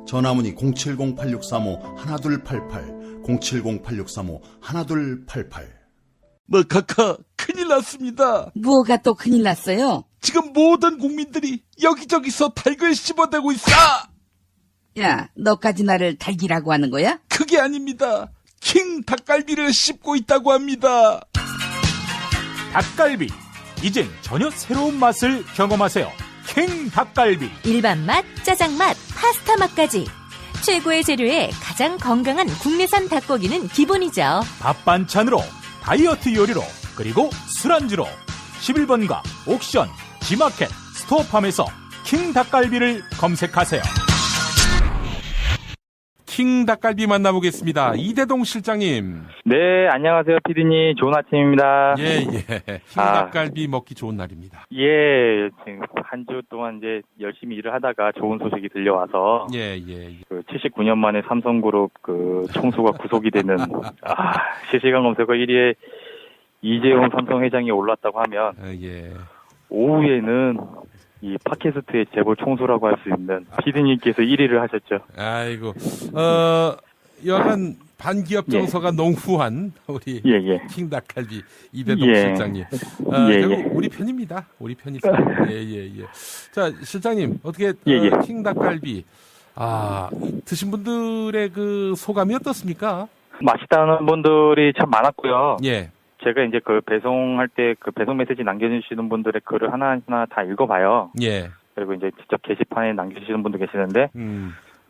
전화문의 070-8635-1288 070-8635-1288. 카카 큰일 났습니다. 뭐가 또 큰일 났어요? 지금 모든 국민들이 여기저기서 닭을 씹어대고 있어. 야, 너까지 나를 닭이라고 하는 거야? 그게 아닙니다. 킹 닭갈비를 씹고 있다고 합니다. 닭갈비, 이젠 전혀 새로운 맛을 경험하세요. 킹 닭갈비. 일반 맛, 짜장 맛, 파스타 맛까지 최고의 재료에 가장 건강한 국내산 닭고기는 기본이죠. 밥 반찬으로, 다이어트 요리로, 그리고 술안주로 11번가 옥션, 지마켓, 스토어팜에서 킹 닭갈비를 검색하세요. 킹 닭갈비 만나보겠습니다. 이대동 실장님. 네, 안녕하세요, 피디님. 좋은 아침입니다. 예. 킹 닭갈비 먹기 좋은 날입니다. 예, 지금 한 주 동안 이제 열심히 일을 하다가 좋은 소식이 들려와서. 예. 79년 만에 삼성그룹 총수가 구속이 되는, 실시간 검색어 1위에 이재용 삼성 회장이 올랐다고 하면. 오후에는 이 팟캐스트의 재벌 총수라고 할 수 있는 피디님께서 1위를 하셨죠. 아이고, 여간 반기업 정서가 농후한 우리 킹 닭갈비 이대동 실장님. 결국 우리 편입니다. 우리 편이죠. 예. 자, 실장님 어떻게 킹 닭갈비 드신 분들의 그 소감이 어떻습니까? 맛있다는 분들이 참 많았고요. 예. 제가 이제 배송할 때 배송 메시지 남겨주시는 분들의 글을 하나하나 다 읽어봐요. 예. 그리고 이제 직접 게시판에 남겨주시는 분도 계시는데,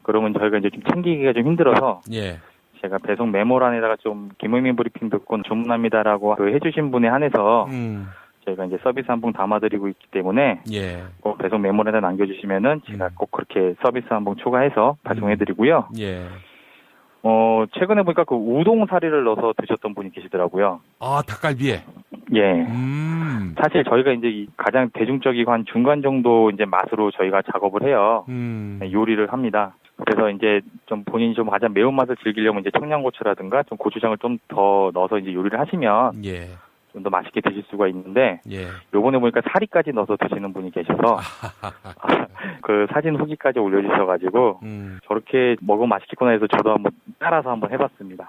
그러면 저희가 이제 좀 챙기기가 좀 힘들어서, 제가 배송 메모란에다가 좀 기모닝 브리핑 듣고 주문합니다라고 해주신 분에 한해서, 저희가 이제 서비스 한 봉 담아드리고 있기 때문에 예. 꼭 배송 메모에다 남겨주시면은 제가 꼭 그렇게 서비스 한 봉 추가해서 발송해드리고요. 예. 최근에 보니까 그 우동 사리를 넣어서 드셨던 분이 계시더라고요. 아, 닭갈비에? 예. 사실 저희가 이제 가장 대중적이고 한 중간 정도 이제 맛으로 저희가 작업을 해요. 요리를 합니다. 그래서 이제 좀 본인이 좀 가장 매운맛을 즐기려면 이제 청양고추라든가 좀 고추장을 좀 더 넣어서 이제 요리를 하시면 예. 좀 더 맛있게 드실 수가 있는데 예. 요번에 보니까 사리까지 넣어서 드시는 분이 계셔서 그 사진 후기까지 올려주셔가지고 저렇게 먹으면 맛있겠구나 해서 저도 한번 따라서 한번 해봤습니다.